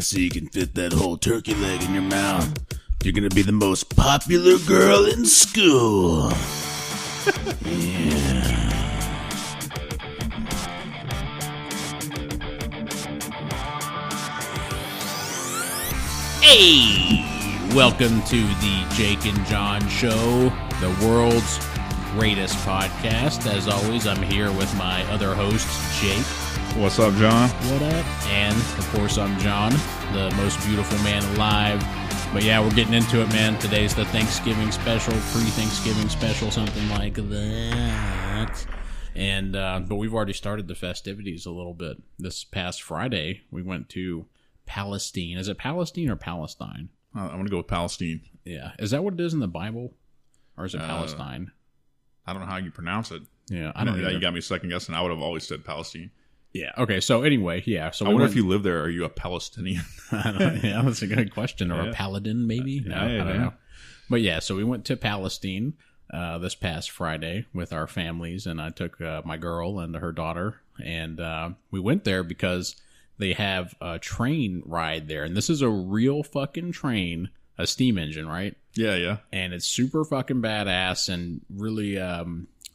so you can fit that whole turkey leg in your mouth. You're gonna be the most popular girl in school. Yeah. Hey! Welcome to the Jake and John Show, the world's greatest podcast. As always, I'm here with my other host, Jake. What's up, John? What up? And, of course, I'm John, the most beautiful man alive. But yeah, we're getting into it, man. Today's the Thanksgiving special, pre-Thanksgiving special, something like that. And, but we've already started the festivities a little bit. This past Friday, we went to Palestine. Is it Palestine or Palestine? I'm going to go with Palestine. Yeah. Is that what it is in the Bible? Or is it Palestine? I don't know how you pronounce it. Yeah, I don't know. You got me second guessing. I would have always said Palestine. Yeah. Okay. So anyway, yeah. So I wonder if you live there. Are you a Palestinian? I don't know. Yeah, that's a good question. Or a paladin, maybe. No, I don't know. But yeah, so we went to Palestine this past Friday with our families, and I took my girl and her daughter, and we went there because they have a train ride there, and this is a real fucking train, a steam engine, right? Yeah, yeah. And it's super fucking badass and really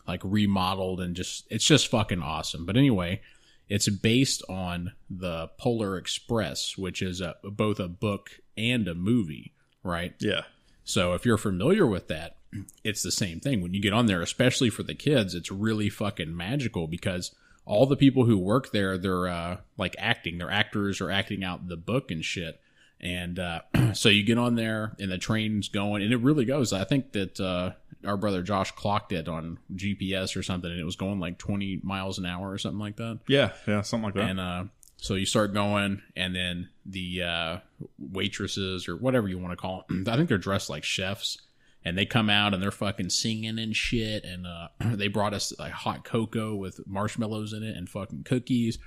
like remodeled, and it's just fucking awesome. But anyway, it's based on the Polar Express, which is both a book and a movie, right? Yeah. So if you're familiar with that, it's the same thing. When you get on there, especially for the kids, it's really fucking magical because all the people who work there, they're like acting. They're actors or acting out the book and shit. And so you get on there and the train's going, and it really goes. I think that our brother Josh clocked it on GPS or something, and it was going like 20 miles an hour or something like that. Yeah, something like that. And so you start going, and then the waitresses or whatever you want to call them, I think they're dressed like chefs, and they come out and they're fucking singing and shit. And they brought us like hot cocoa with marshmallows in it and fucking cookies.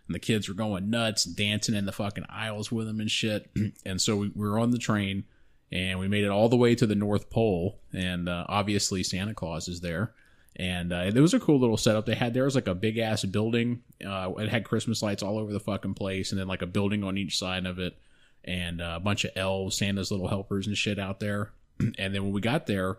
And the kids were going nuts, dancing in the fucking aisles with them and shit. And so we were on the train, and we made it all the way to the North Pole. And obviously Santa Claus is there. And it was a cool little setup they had there. It was like a big-ass building. It had Christmas lights all over the fucking place, and then like a building on each side of it. And a bunch of elves, Santa's little helpers and shit out there. And then when we got there,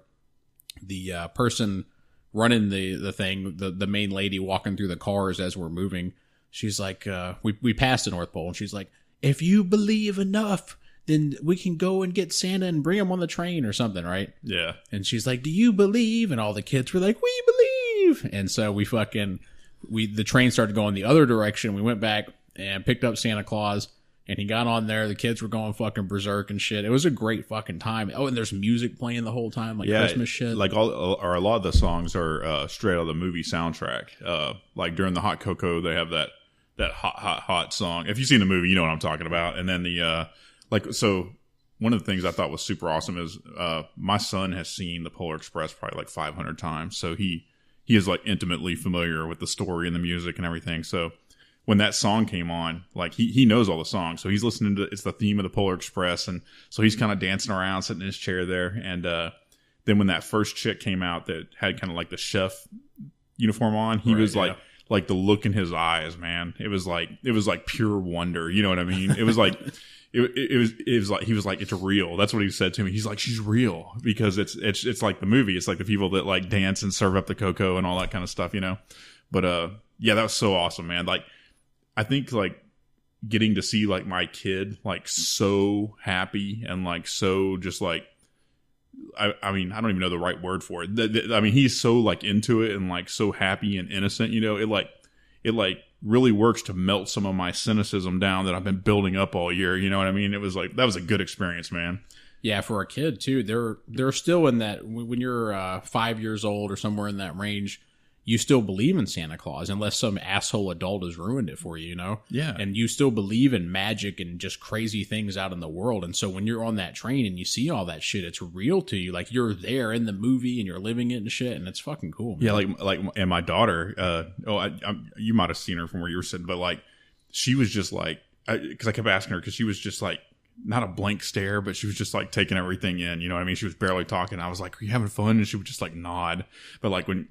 the person running the thing, the main lady walking through the cars as we're moving, she's like, we passed the North Pole, and she's like, if you believe enough, then we can go and get Santa and bring him on the train or something, right? Yeah. And she's like, do you believe? And all the kids were like, we believe. And so the train started going the other direction. We went back and picked up Santa Claus, and he got on there. The kids were going fucking berserk and shit. It was a great fucking time. Oh, and there's music playing the whole time, like Christmas shit. Like a lot of the songs are straight out of the movie soundtrack. Like during the hot cocoa, they have that hot song. If you've seen the movie, you know what I'm talking about. And then so one of the things I thought was super awesome is my son has seen the Polar Express probably like 500 times. So he is like intimately familiar with the story and the music and everything. So when that song came on, like he knows all the songs. So he's listening to, it's the theme of the Polar Express. And so he's kind of dancing around, sitting in his chair there. And then when that first chick came out that had kind of like the chef uniform on, he was like the look in his eyes, man. It was like pure wonder. You know what I mean? It was like, it was like, he was like, it's real. That's what he said to me. He's like, she's real because it's like the movie. It's like the people that like dance and serve up the cocoa and all that kind of stuff, you know? But, yeah, that was so awesome, man. Like, I think like getting to see like my kid, like so happy and like, so just like, I mean, I don't even know the right word for it. I mean, he's so like into it and like so happy and innocent, you know, it like really works to melt some of my cynicism down that I've been building up all year. You know what I mean? It was like, that was a good experience, man. Yeah. For a kid too, they're still in that when you're 5 years old or somewhere in that range, you still believe in Santa Claus unless some asshole adult has ruined it for you, you know? Yeah. And you still believe in magic and just crazy things out in the world. And so when you're on that train and you see all that shit, it's real to you. Like you're there in the movie and you're living it and shit, and it's fucking cool, man. Yeah, and my daughter, you might have seen her from where you were sitting, but like she was just like, because I kept asking her because she was just like not a blank stare, but she was just like taking everything in. You know what I mean? She was barely talking. I was like, "Are you having fun?" And she would just like nod. But like when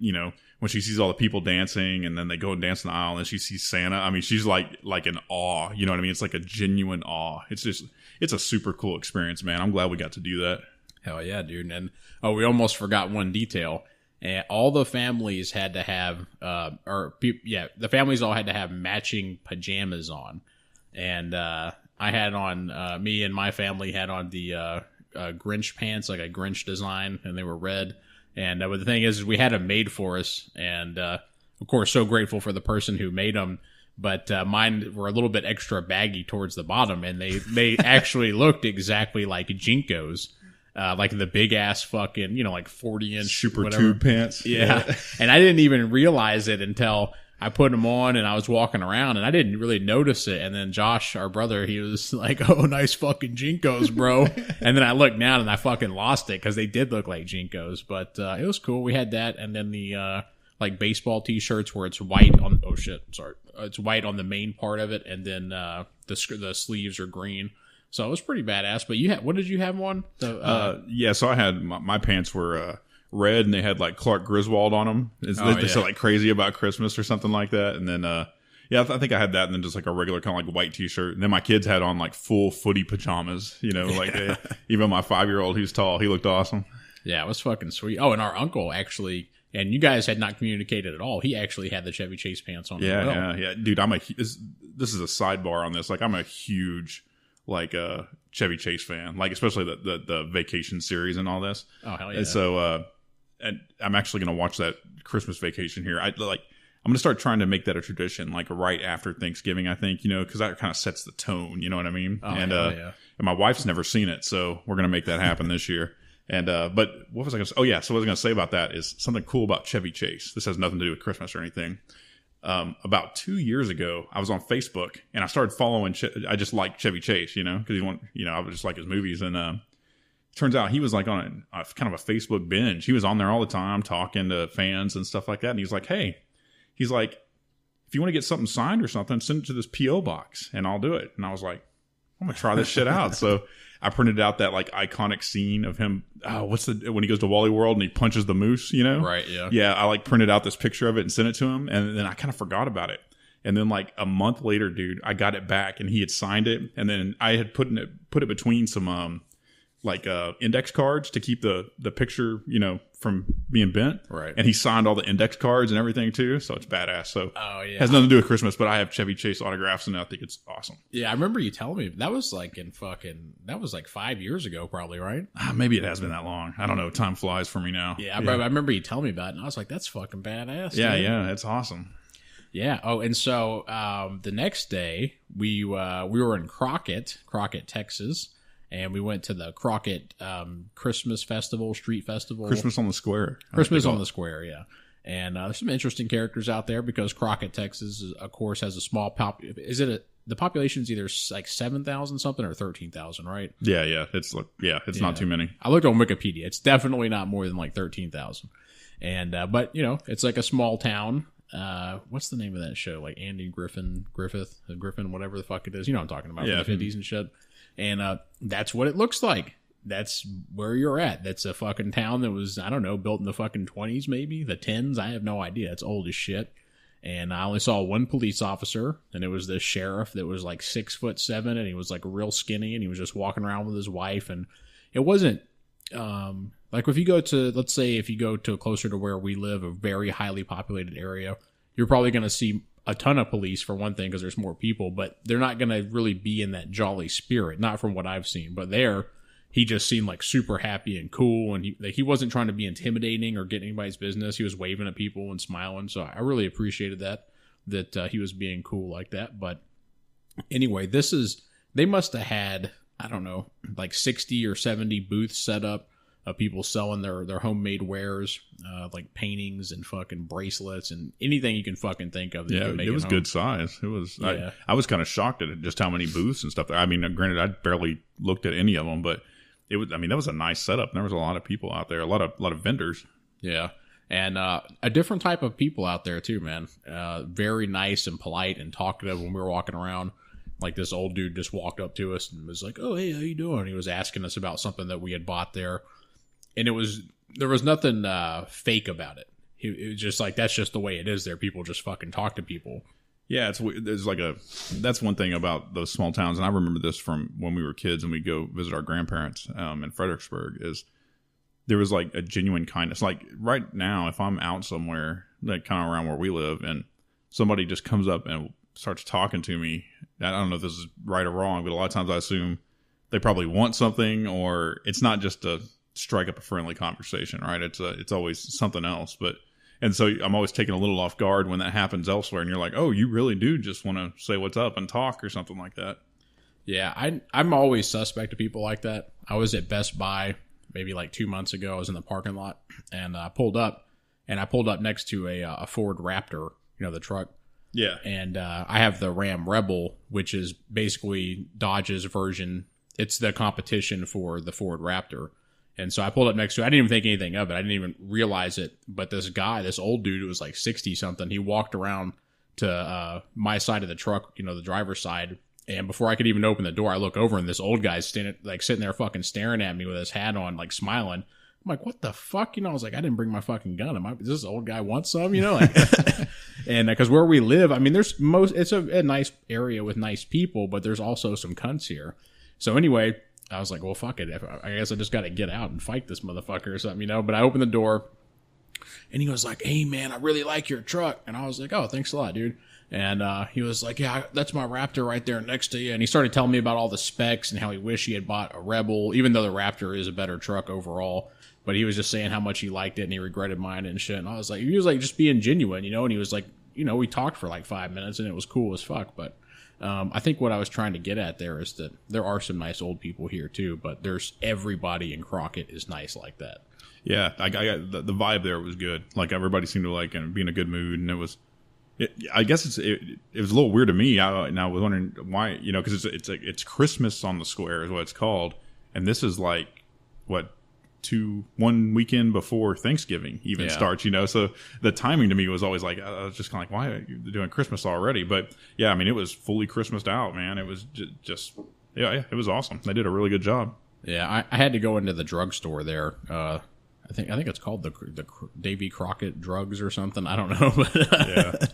she sees all the people dancing and then they go and dance in the aisle and then she sees Santa, I mean, she's like in awe. You know what I mean? It's like a genuine awe. It's a super cool experience, man. I'm glad we got to do that. Hell yeah, dude. And we almost forgot one detail. And all the families had to have, the families all had to have matching pajamas on. And I had on, me and my family had on the Grinch pants, like a Grinch design, and they were red. And but the thing is we had them made for us. And of course, so grateful for the person who made them. But mine were a little bit extra baggy towards the bottom, and they actually looked exactly like Jinkos. Like the big ass fucking, like 40-inch super tube pants. Yeah. And I didn't even realize it until I put them on and I was walking around and I didn't really notice it. And then Josh, our brother, he was like, "Oh, nice fucking Jinkos, bro." And then I looked down and I fucking lost it because they did look like Jinkos. But it was cool. We had that. And then the like baseball t-shirts where it's white on, it's white on the main part of it. And then the sleeves are green. So it was pretty badass. But what did you have on? Yeah, so I had my pants were red and they had like Clark Griswold on them. They said like crazy about Christmas or something like that. And then I think I had that and then just like a regular kind of like white t-shirt. And then my kids had on like full footy pajamas. Even my 5-year-old who's tall, he looked awesome. Yeah, it was fucking sweet. Oh, and our uncle actually. And you guys had not communicated at all. He actually had the Chevy Chase pants on. Yeah. Dude, this is a sidebar on this. Like, I'm a huge Chevy Chase fan, like especially the Vacation series and all this. Oh hell yeah! And so, and I'm actually going to watch that Christmas Vacation here. I'm going to start trying to make that a tradition, like right after Thanksgiving. I think because that kind of sets the tone. You know what I mean? Oh, and yeah. And my wife's never seen it, so we're going to make that happen this year. And but what was I going to say? Oh yeah, so what I was going to say about that is something cool about Chevy Chase. This has nothing to do with Christmas or anything. About 2 years ago, I was on Facebook and I started following. I just liked Chevy Chase, because I would just like his movies. And turns out he was like on a kind of a Facebook binge. He was on there all the time talking to fans and stuff like that. And he's like, if you want to get something signed or something, send it to this PO box and I'll do it. And I was like, I'm gonna try this shit out. So I printed out that like iconic scene of him. When he goes to Wally World and he punches the moose, Right. Yeah. Yeah. I like printed out this picture of it and sent it to him. And then I kind of forgot about it. And then like a month later, dude, I got it back and he had signed it. And then I had put it between some, index cards to keep the picture, from being bent. Right. And he signed all the index cards and everything too. So it's badass. So it has nothing to do with Christmas, but I have Chevy Chase autographs and I think it's awesome. Yeah. I remember you telling me that was like that was like 5 years ago, probably, right? Maybe it has been that long. I don't know. Time flies for me now. Yeah. I remember you telling me about it and I was like, that's fucking badass. Yeah. Dude. Yeah. It's awesome. Yeah. Oh, and so the next day we were in Crockett, Texas. And we went to the Crockett Christmas Festival, Street Festival. Christmas on the Square. Christmas on the Square, yeah. And there's some interesting characters out there because Crockett, Texas, of course, has a small the population's either like 7,000 something or 13,000, right? Yeah. It's not too many. I looked on Wikipedia. It's definitely not more than like 13,000. And but it's like a small town. What's the name of that show? Like Andy Griffin, whatever the fuck it is. You know what I'm talking about? Yeah. From the 50s and shit. And that's what it looks like. That's where you're at. That's a fucking town that was, I don't know, built in the fucking 20s maybe, the 10s. I have no idea. It's old as shit. And I only saw one police officer, and it was the sheriff that was like 6'7", and he was like real skinny, and he was just walking around with his wife. And it wasn't like if you go to closer to where we live, a very highly populated area, you're probably going to see a ton of police for one thing because there's more people, but they're not going to really be in that jolly spirit, not from what I've seen. But he just seemed like super happy and cool, and he wasn't trying to be intimidating or get anybody's business. He was waving at people and smiling, so I really appreciated that he was being cool like that. But anyway, they must have had, I don't know, like 60 or 70 booths set up of people selling their homemade wares, like paintings and fucking bracelets and anything you can fucking think of. Yeah, it was good size. It was. Yeah. I was kind of shocked at just how many booths and stuff. I mean, granted, I barely looked at any of them, but it was. I mean, that was a nice setup. There was a lot of people out there, a lot of vendors. Yeah, and a different type of people out there too, man. Very nice and polite and talkative when we were walking around. like this old dude just walked up to us and was like, "Oh, hey, how you doing?" He was asking us about something that we had bought there, and there was nothing fake about it. It was just like, that's just the way it is there. People just fucking talk to people. Yeah, that's one thing about those small towns, and I remember this from when we were kids and we go visit our grandparents in Fredericksburg. Is there was like a genuine kindness. Like right now, if I'm out somewhere, like kind of around where we live, and somebody just comes up and starts talking to me, I don't know if this is right or wrong, but a lot of times I assume they probably want something, or it's not just to strike up a friendly conversation, right? It's always something else, and so I'm always taken a little off guard when that happens elsewhere, and you're like, oh, you really do just want to say what's up and talk or something like that. Yeah, I'm always suspect of people like that. I was at Best Buy maybe like 2 months ago. I was in the parking lot, and I pulled up next to a Ford Raptor, the truck. Yeah. And I have the Ram Rebel, which is basically Dodge's version. It's the competition for the Ford Raptor. And so I pulled up next to it. I didn't even think anything of it. I didn't even realize it. But this old dude who was like 60-something, he walked around to my side of the truck, the driver's side. And before I could even open the door, I look over and this old guy's sitting there fucking staring at me with his hat on, like smiling. I'm like, what the fuck? I was like, I didn't bring my fucking gun. Does this old guy want some? And because where we live, I mean, it's a nice area with nice people, but there's also some cunts here. So anyway, I was like, well, fuck it. I guess I just got to get out and fight this motherfucker or something, But I opened the door, and he was like, hey, man, I really like your truck. And I was like, oh, thanks a lot, dude. And he was like, yeah, that's my Raptor right there next to you. And he started telling me about all the specs and how he wished he had bought a Rebel, even though the Raptor is a better truck overall. But he was just saying how much he liked it and he regretted mine and shit. And I was like, he was like just being genuine, And he was like, we talked for like 5 minutes and it was cool as fuck. But I think what I was trying to get at there is that there are some nice old people here too, but there's everybody in Crockett is nice like that. Yeah, I got the vibe there was good. Like everybody seemed to like and be in a good mood, and I guess it was a little weird to me. I was wondering why, because it's Christmas on the Square is what it's called, and this is like what 1 weekend before Thanksgiving even starts, So the timing to me was always like, I was just kind of like, why are you doing Christmas already? But yeah, I mean, it was fully Christmased out, man. It was just it was awesome. They did a really good job. Yeah, I had to go into the drugstore there. I think it's called the Davy Crockett Drugs or something. I don't know, but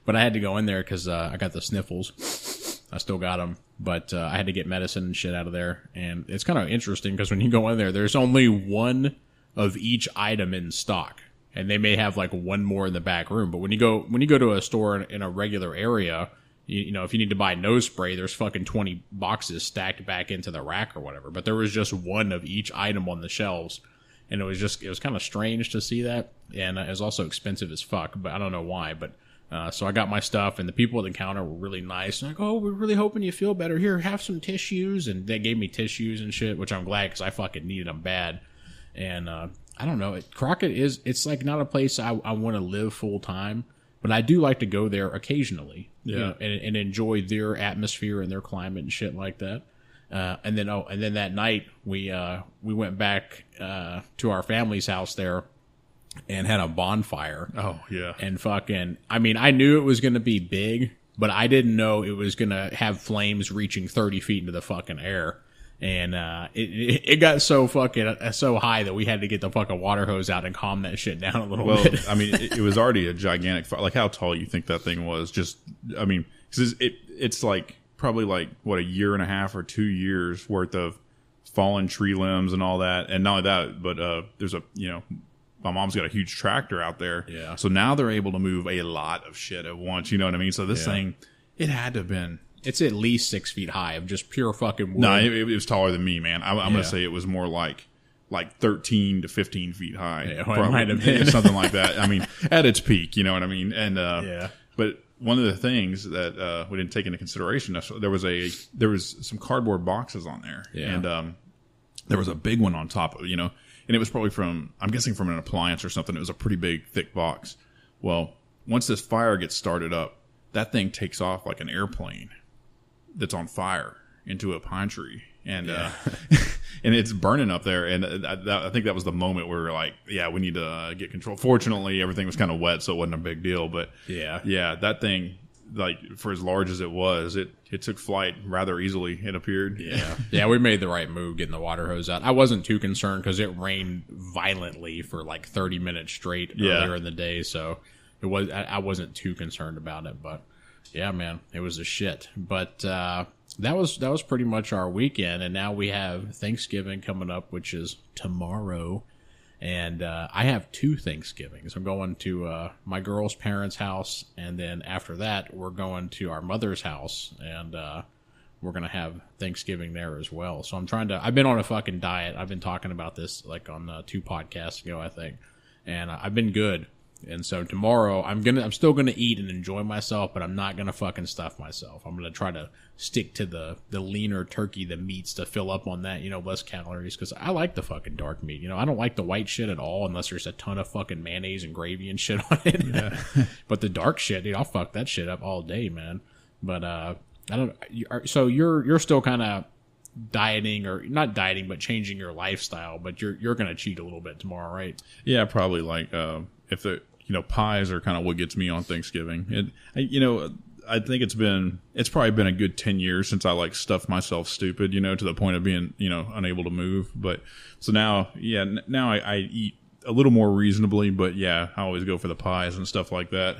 but I had to go in there because I got the sniffles. I still got them, but I had to get medicine and shit out of there. And it's kind of interesting because when you go in there, there's only one of each item in stock, and they may have like one more in the back room. But when you go to a store in a regular area, if you need to buy nose spray, there's fucking 20 boxes stacked back into the rack or whatever. But there was just one of each item on the shelves. And it was kind of strange to see that. And it was also expensive as fuck, but I don't know why. But so I got my stuff, and the people at the counter were really nice. And like, oh, we're really hoping you feel better. Here, have some tissues. And they gave me tissues and shit, which I'm glad because I fucking needed them bad. And I don't know. Crockett it's like not a place I want to live full time, but I do like to go there occasionally. Yeah. And enjoy their atmosphere and their climate and shit like that. And then that night we went back to our family's house there and had a bonfire. Oh yeah. And fucking, I mean, I knew it was going to be big, but I didn't know it was going to have flames reaching 30 feet into the fucking air. And it got so fucking so high that we had to get the fucking water hose out and calm that shit down a little bit. Well, I mean, it was already a gigantic fire. Like how tall you think that thing was? Just, I mean, because it's like probably like what, a year and a half or 2 years worth of fallen tree limbs and all that. And not only that, but there's my mom's got a huge tractor out there. Yeah. So now they're able to move a lot of shit at once. You know what I mean? So this thing, it had to have been. It's at least 6 feet high of just pure fucking wood. No, it was taller than me, man. I'm going to say it was more like 13 to 15 feet high. Yeah, well, it might have been. Something like that. I mean, at its peak, you know what I mean? And but one of the things that we didn't take into consideration, there was some cardboard boxes on there. Yeah. And there was a big one on top of, and it was probably I'm guessing from an appliance or something. It was a pretty big, thick box. Well, once this fire gets started up, that thing takes off like an airplane that's on fire into a pine tree. And and it's burning up there. And I think that was the moment where we were like, yeah, we need to get control. Fortunately, everything was kind of wet, so it wasn't a big deal. But yeah, that thing, like for as large as it was, it took flight rather easily. It appeared. Yeah, we made the right move getting the water hose out. I wasn't too concerned because it rained violently for like 30 minutes straight earlier in the day, so I wasn't too concerned about it. But yeah, man, it was a shit. But that was pretty much our weekend, and now we have Thanksgiving coming up, which is tomorrow. And I have 2 Thanksgivings. I'm going to my girl's parents' house, and then after that, we're going to our mother's house, and we're going to have Thanksgiving there as well. So I've been on a fucking diet. I've been talking about this like on 2 podcasts ago, I think. And I've been good. And so tomorrow I'm still gonna eat and enjoy myself, but I'm not gonna fucking stuff myself. I'm gonna try to stick to the leaner turkey, the meats, to fill up on that, less calories, because I like the fucking dark meat. I don't like the white shit at all unless there's a ton of fucking mayonnaise and gravy and shit on it. Yeah. But the dark shit, dude, I'll fuck that shit up all day, man. But I don't. So you're still kind of dieting, or not dieting, but changing your lifestyle. But you're gonna cheat a little bit tomorrow, right? Yeah, probably. Like if the pies are kind of what gets me on Thanksgiving. I think it's probably been a good 10 years since I like stuffed myself stupid, to the point of being, unable to move. But so now I eat a little more reasonably, but yeah, I always go for the pies and stuff like that.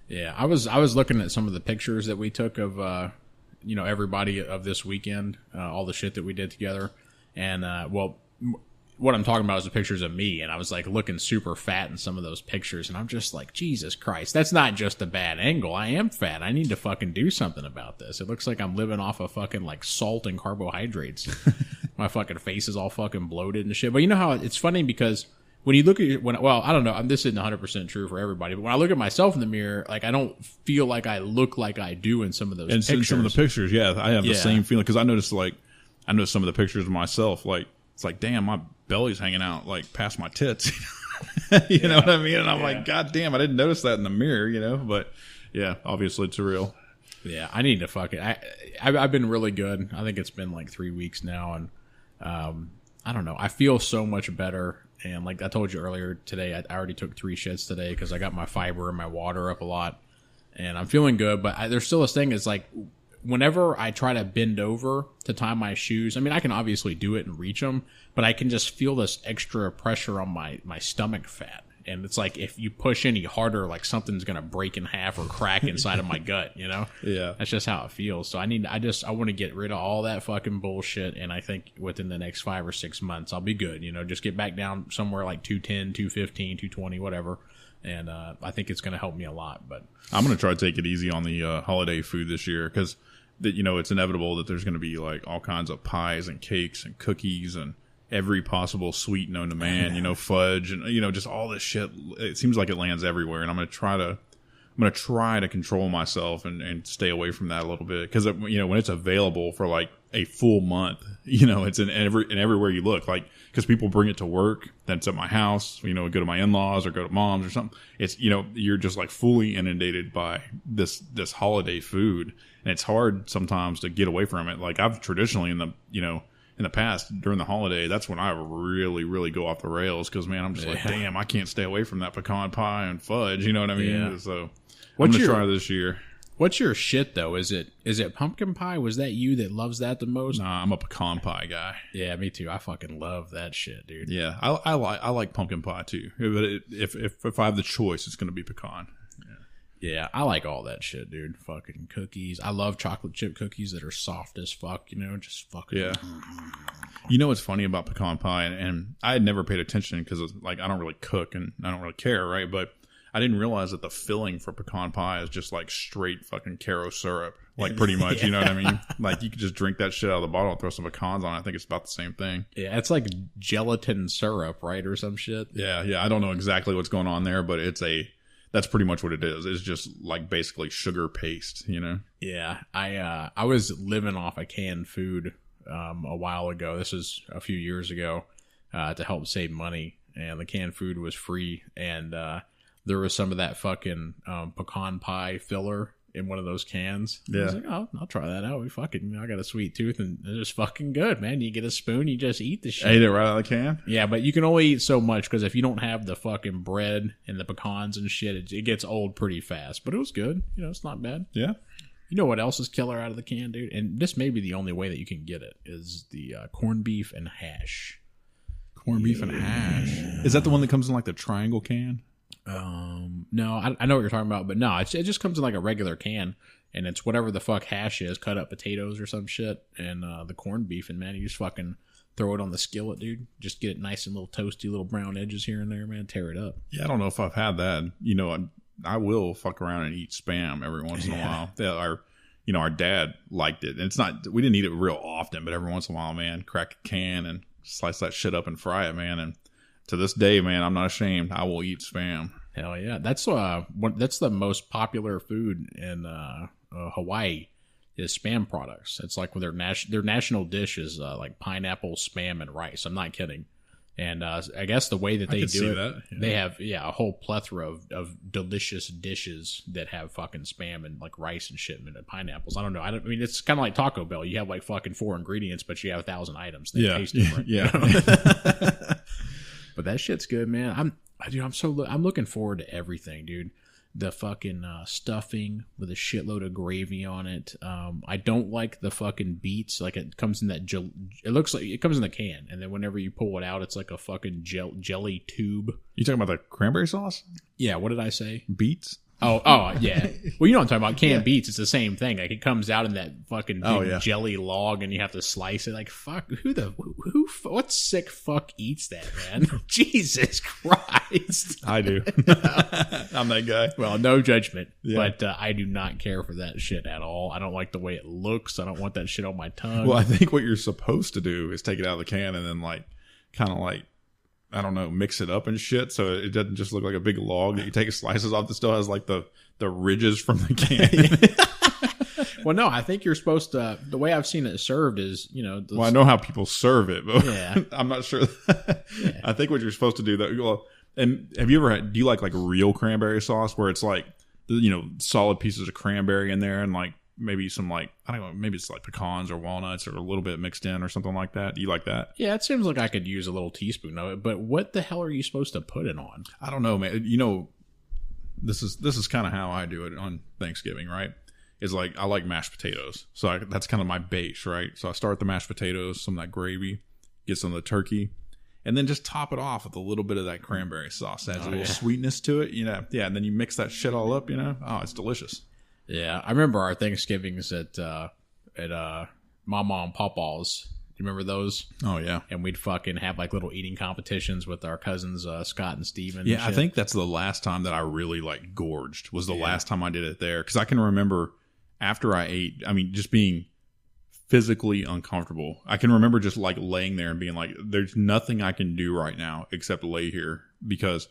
Yeah. I was looking at some of the pictures that we took of, everybody of this weekend, all the shit that we did together. And, what I'm talking about is the pictures of me, and I was like looking super fat in some of those pictures, and I'm just like, Jesus Christ, that's not just a bad angle. I am fat. I need to fucking do something about this. It looks like I'm living off of fucking like salt and carbohydrates. My fucking face is all fucking bloated and shit. But you know how it's funny, because when you look at I don't know, this isn't 100% true for everybody, but when I look at myself in the mirror, like I don't feel like I look like I do in some of those pictures. In some of the pictures, yeah, I have the same feeling, because I noticed some of the pictures of myself, like it's like, damn, my belly's hanging out like past my tits. You know what I mean? And I'm like, God damn, I didn't notice that in the mirror, but yeah, obviously it's real. Yeah, I need to fuck it. I've been really good. I think it's been like 3 weeks now, and I don't know. I feel so much better. And like I told you earlier today, I already took 3 shits today because I got my fiber and my water up a lot, and I'm feeling good. But there's still this thing. It's like, whenever I try to bend over to tie my shoes, I mean, I can obviously do it and reach them, but I can just feel this extra pressure on my stomach fat. And it's like, if you push any harder, like something's going to break in half or crack inside of my gut, Yeah. That's just how it feels. So I want to get rid of all that fucking bullshit. And I think within the next 5 or 6 months, I'll be good, just get back down somewhere like 210, 215, 220, whatever. And I think it's going to help me a lot. But I'm going to try to take it easy on the holiday food this year, because it's inevitable that there's going to be like all kinds of pies and cakes and cookies and every possible sweet known to man, fudge and just all this shit. It seems like it lands everywhere, and I'm going to try to control myself and stay away from that a little bit, because when it's available for like a full month, it's in everywhere you look, like, because people bring it to work, then it's at my house, go to my in-laws or go to mom's or something. It's you're just like fully inundated by this holiday food, and it's hard sometimes to get away from it. Like, I've traditionally in the past, during the holiday, that's when I really, really go off the rails, because, man, I'm just like, damn, I can't stay away from that pecan pie and fudge, you know what I mean? Yeah. So I'm going to try this year. What's your shit, though? Is it pumpkin pie? Was that you that loves that the most? Nah, I'm a pecan pie guy. Yeah, me too. I fucking love that shit, dude. Yeah, I like pumpkin pie, too. But if I have the choice, it's going to be pecan. Yeah, I like all that shit, dude. Fucking cookies. I love chocolate chip cookies that are soft as fuck, just fucking. Yeah. You know what's funny about pecan pie, and I had never paid attention because, like, I don't really cook and I don't really care, right? But I didn't realize that the filling for pecan pie is just like straight fucking Caro syrup, like, pretty much. Yeah. You know what I mean? Like, you could just drink that shit out of the bottle and throw some pecans on it. I think it's about the same thing. Yeah, it's like gelatin syrup, right, or some shit. Yeah. I don't know exactly what's going on there, but that's pretty much what it is. It's just like basically sugar paste, Yeah, I was living off of canned food a while ago. This is a few years ago, to help save money, and the canned food was free, and there was some of that fucking pecan pie filler in one of those cans. Yeah. I was like, oh, I'll try that out. I got a sweet tooth, and it's just fucking good, man. You get a spoon, you just eat the shit. Ate it right out of the can? Yeah, but you can only eat so much because if you don't have the fucking bread and the pecans and shit, it gets old pretty fast. But it was good. It's not bad. Yeah. You know what else is killer out of the can, dude? And this may be the only way that you can get it, is the corned beef and hash. Corned beef and hash. Is that the one that comes in like the triangle can? No, I know what you're talking about, but no, it just comes in like a regular can, and it's whatever the fuck hash is, cut up potatoes or some shit, and the corned beef, and man, you just fucking throw it on the skillet, dude. Just get it nice and little toasty, little brown edges here and there, man. Tear it up. Yeah, I don't know if I've had that. I will fuck around and eat Spam every once in a while. Our dad liked it, and it's not. We didn't eat it real often, but every once in a while, man, crack a can and slice that shit up and fry it, man. And to this day, man, I'm not ashamed. I will eat Spam. Hell yeah, that's the most popular food in Hawaii is Spam products. It's like their national dish is like pineapple, Spam, and rice. I'm not kidding. And I guess the way that they do it, they have a whole plethora of delicious dishes that have fucking Spam and like rice and shit and pineapples. I don't know. I mean, it's kind of like Taco Bell. You have like fucking 4 ingredients, but you have 1,000 items. They taste different. Yeah. But that shit's good, man. I'm looking forward to everything, dude. The fucking stuffing with a shitload of gravy on it. I don't like the fucking beets. Like it comes in that it looks like it comes in the can, and then whenever you pull it out, it's like a fucking jelly tube. You talking about the cranberry sauce? Yeah. What did I say? Beets? Oh, yeah. Well, you know what I'm talking about. Canned beets. It's the same thing. Like it comes out in that fucking big jelly log, and you have to slice it. Like fuck, what sick fuck eats that, man? Jesus Christ. I do. I'm that guy. Well, no judgment, but I do not care for that shit at all. I don't like the way it looks. I don't want that shit on my tongue. Well, I think what you're supposed to do is take it out of the can and then kind of I don't know, mix it up and shit, so it doesn't just look like a big log that you take slices off that still has like the ridges from the can. Well, no, I think you're supposed to. The way I've seen it served is, well, I know how people serve it, but yeah. I'm not sure. I think what you're supposed to do though. Well, and have you ever had? Do you like real cranberry sauce where it's like solid pieces of cranberry in there and like maybe some I don't know, maybe it's like pecans or walnuts or a little bit mixed in or something like that. Do you like that? Yeah, it seems like I could use a little teaspoon of it, but what the hell are you supposed to put it on? I don't know, man. This is kind of how I do it on Thanksgiving, right? Is like I like mashed potatoes, so that's kind of my base, right? So I start with the mashed potatoes, some of that gravy, get some of the turkey, and then just top it off with a little bit of that cranberry sauce. Adds a little sweetness to it, Yeah, and then you mix that shit all up, Oh, it's delicious. Yeah, I remember our Thanksgivings at Mama and Papa's. Do you remember those? Oh, yeah. And we'd fucking have like little eating competitions with our cousins, Scott and Steven. Yeah, I think that's the last time that I really gorged was the last time I did it there. Because I can remember after I ate, just being physically uncomfortable. I can remember just laying there and being like, there's nothing I can do right now except lay here because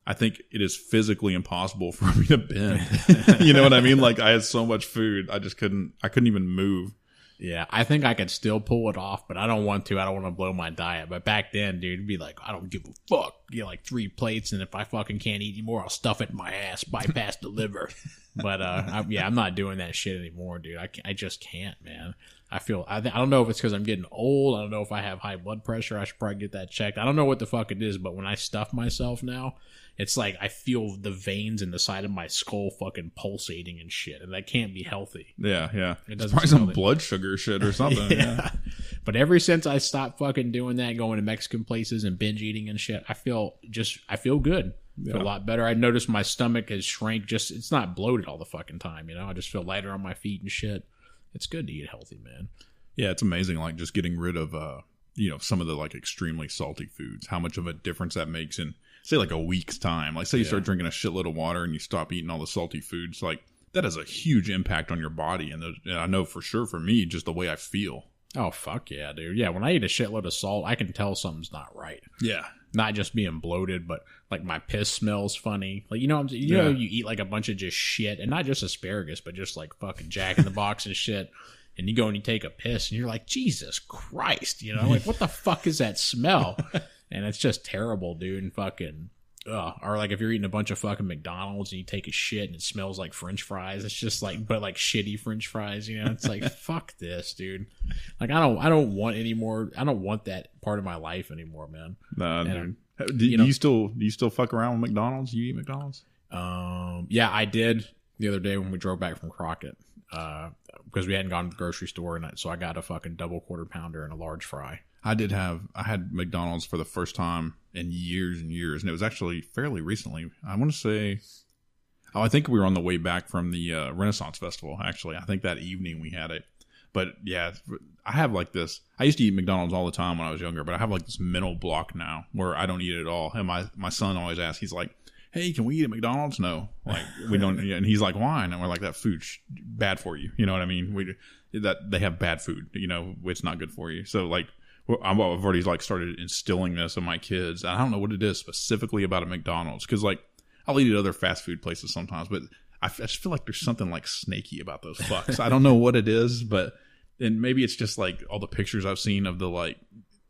I think it is physically impossible for me to bend. You know what I mean? I had so much food, I couldn't even move. Yeah, I think I could still pull it off, but I don't want to. I don't want to blow my diet. But back then, dude, it'd be like, I don't give a fuck. Get 3 plates, and if I fucking can't eat anymore, I'll stuff it in my ass, bypass the liver. But I'm not doing that shit anymore, dude. I just can't, man. I don't know if it's because I'm getting old. I don't know if I have high blood pressure. I should probably get that checked. I don't know what the fuck it is, but when I stuff myself now, it's like I feel the veins in the side of my skull fucking pulsating and shit, and that can't be healthy. Yeah. It's probably some blood sugar shit or something. Yeah. But ever since I stopped fucking doing that, going to Mexican places and binge eating and shit, I feel good. I feel a lot better. I noticed my stomach has shrank. It's not bloated all the fucking time, I just feel lighter on my feet and shit. It's good to eat healthy, man. Yeah, it's amazing, just getting rid of, some of the, extremely salty foods, how much of a difference that makes in, say, a week's time. Say you start drinking a shitload of water and you stop eating all the salty foods, that has a huge impact on your body. And I know for sure for me, just the way I feel. Oh, fuck yeah, dude. Yeah, when I eat a shitload of salt, I can tell something's not right. Yeah. Not just being bloated, but my piss smells funny. You eat a bunch of just shit, and not just asparagus, but just fucking Jack in the Box and shit. And you go and you take a piss, and you're like, Jesus Christ, what the fuck is that smell? And it's just terrible, dude. And fucking, Or like if you're eating a bunch of fucking McDonald's and you take a shit and it smells like French fries. It's just like, but like shitty French fries, you know? It's like, fuck this, dude. Like I don't want any more. I don't want that part of my life anymore, man. Nah, dude. Do you still fuck around with McDonald's? You eat McDonald's? Yeah, I did the other day when we drove back from Crockett. Because we hadn't gone to the grocery store, so I got a fucking double quarter pounder and a large fry. I had McDonald's for the first time in years and years, and it was actually fairly recently. I want to say, I think we were on the way back from the Renaissance Festival, actually. I think that evening we had it. But yeah, I have like this. I used to eat McDonald's all the time when I was younger, but I have like this mental block now where I don't eat it at all. And my son always asks, he's like, hey, can we eat at McDonald's? No, like we don't. And he's like, why? And we're like, that food's bad for you. You know what I mean? That they have bad food. You know, it's not good for you. So like, I've already like started instilling this in my kids. I don't know what it is specifically about a McDonald's, because like I'll eat at other fast food places sometimes, but I just feel like there's something like snaky about those fucks. I don't know what it is, but and maybe it's just like all the pictures I've seen of the like,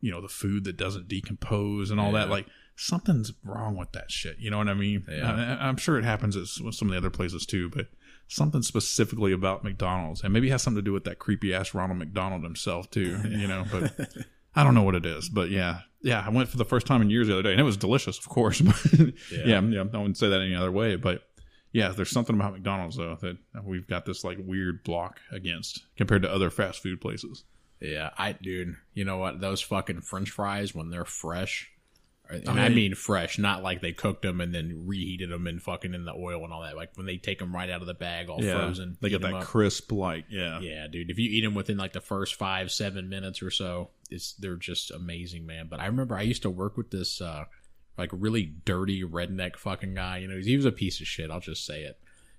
you know, the food that doesn't decompose and all that. Like something's wrong with that shit. You know what I mean? Yeah. I'm sure it happens at some of the other places too, but something specifically about McDonald's, and maybe it has something to do with that creepy ass Ronald McDonald himself too. You know, but I don't know what it is. But yeah, I went for the first time in years the other day, and it was delicious, of course. yeah, I wouldn't say that any other way, but. Yeah, there's something about McDonald's, though, that we've got this, like, weird block against compared to other fast food places. Yeah, dude, you know what? Those fucking French fries, when they're fresh, and I mean fresh, not like they cooked them and then reheated them and fucking in the oil and all that. Like, when they take them right out of the bag, all frozen. They get that crisp, like, Yeah, dude. If you eat them within, like, the first 5-7 minutes or so, they're just amazing, man. But I remember I used to work with this... like really dirty redneck fucking guy. You know, he was a piece of shit. I'll just say it.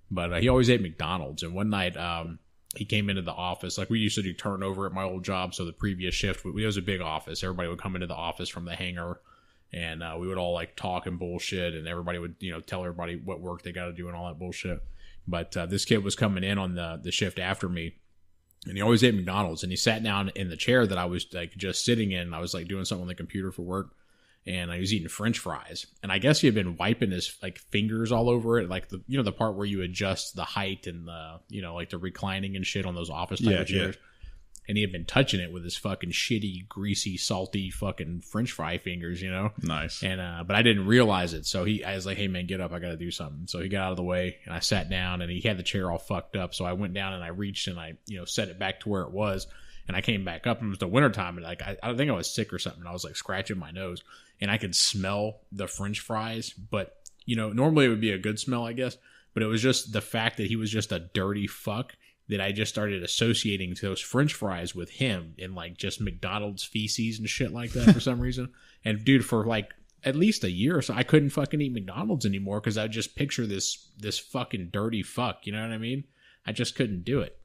But he always ate McDonald's. And one night he came into the office. Like we used to do turnover at my old job. So the previous shift, it was a big office. Everybody would come into the office from the hangar, and we would all like talk and bullshit. And everybody would, you know, tell everybody what work they got to do and all that bullshit. But this kid was coming in on the shift after me. And he always ate McDonald's. And he sat down in the chair that I was like just sitting in. I was like doing something on the computer for work. And he was eating French fries, and I guess he had been wiping his like fingers all over it, like the part where you adjust the height and the like the reclining and shit on those office type of chairs. And he had been touching it with his fucking shitty, greasy, salty fucking French fry fingers, you know. Nice. And but I didn't realize it, so I was like, "Hey man, get up! I got to do something." So he got out of the way, and I sat down, and he had the chair all fucked up. So I went down and I reached and I set it back to where it was. And I came back up, and it was the wintertime, and like I think I was sick or something. I was like scratching my nose, and I could smell the French fries. But normally it would be a good smell, I guess. But it was just the fact that he was just a dirty fuck that I just started associating those French fries with him, and like just McDonald's feces and shit like that for some reason. And dude, for like at least a year or so, I couldn't fucking eat McDonald's anymore because I would just picture this fucking dirty fuck. You know what I mean? I just couldn't do it.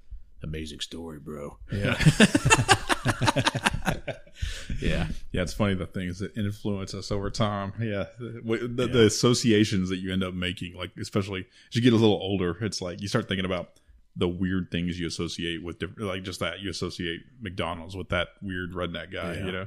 Amazing story, bro. Yeah. Yeah. It's funny the things that influence us over time. Yeah. The associations that you end up making, like especially as you get a little older, it's like you start thinking about the weird things you associate with like just that you associate McDonald's with that weird redneck guy, you know?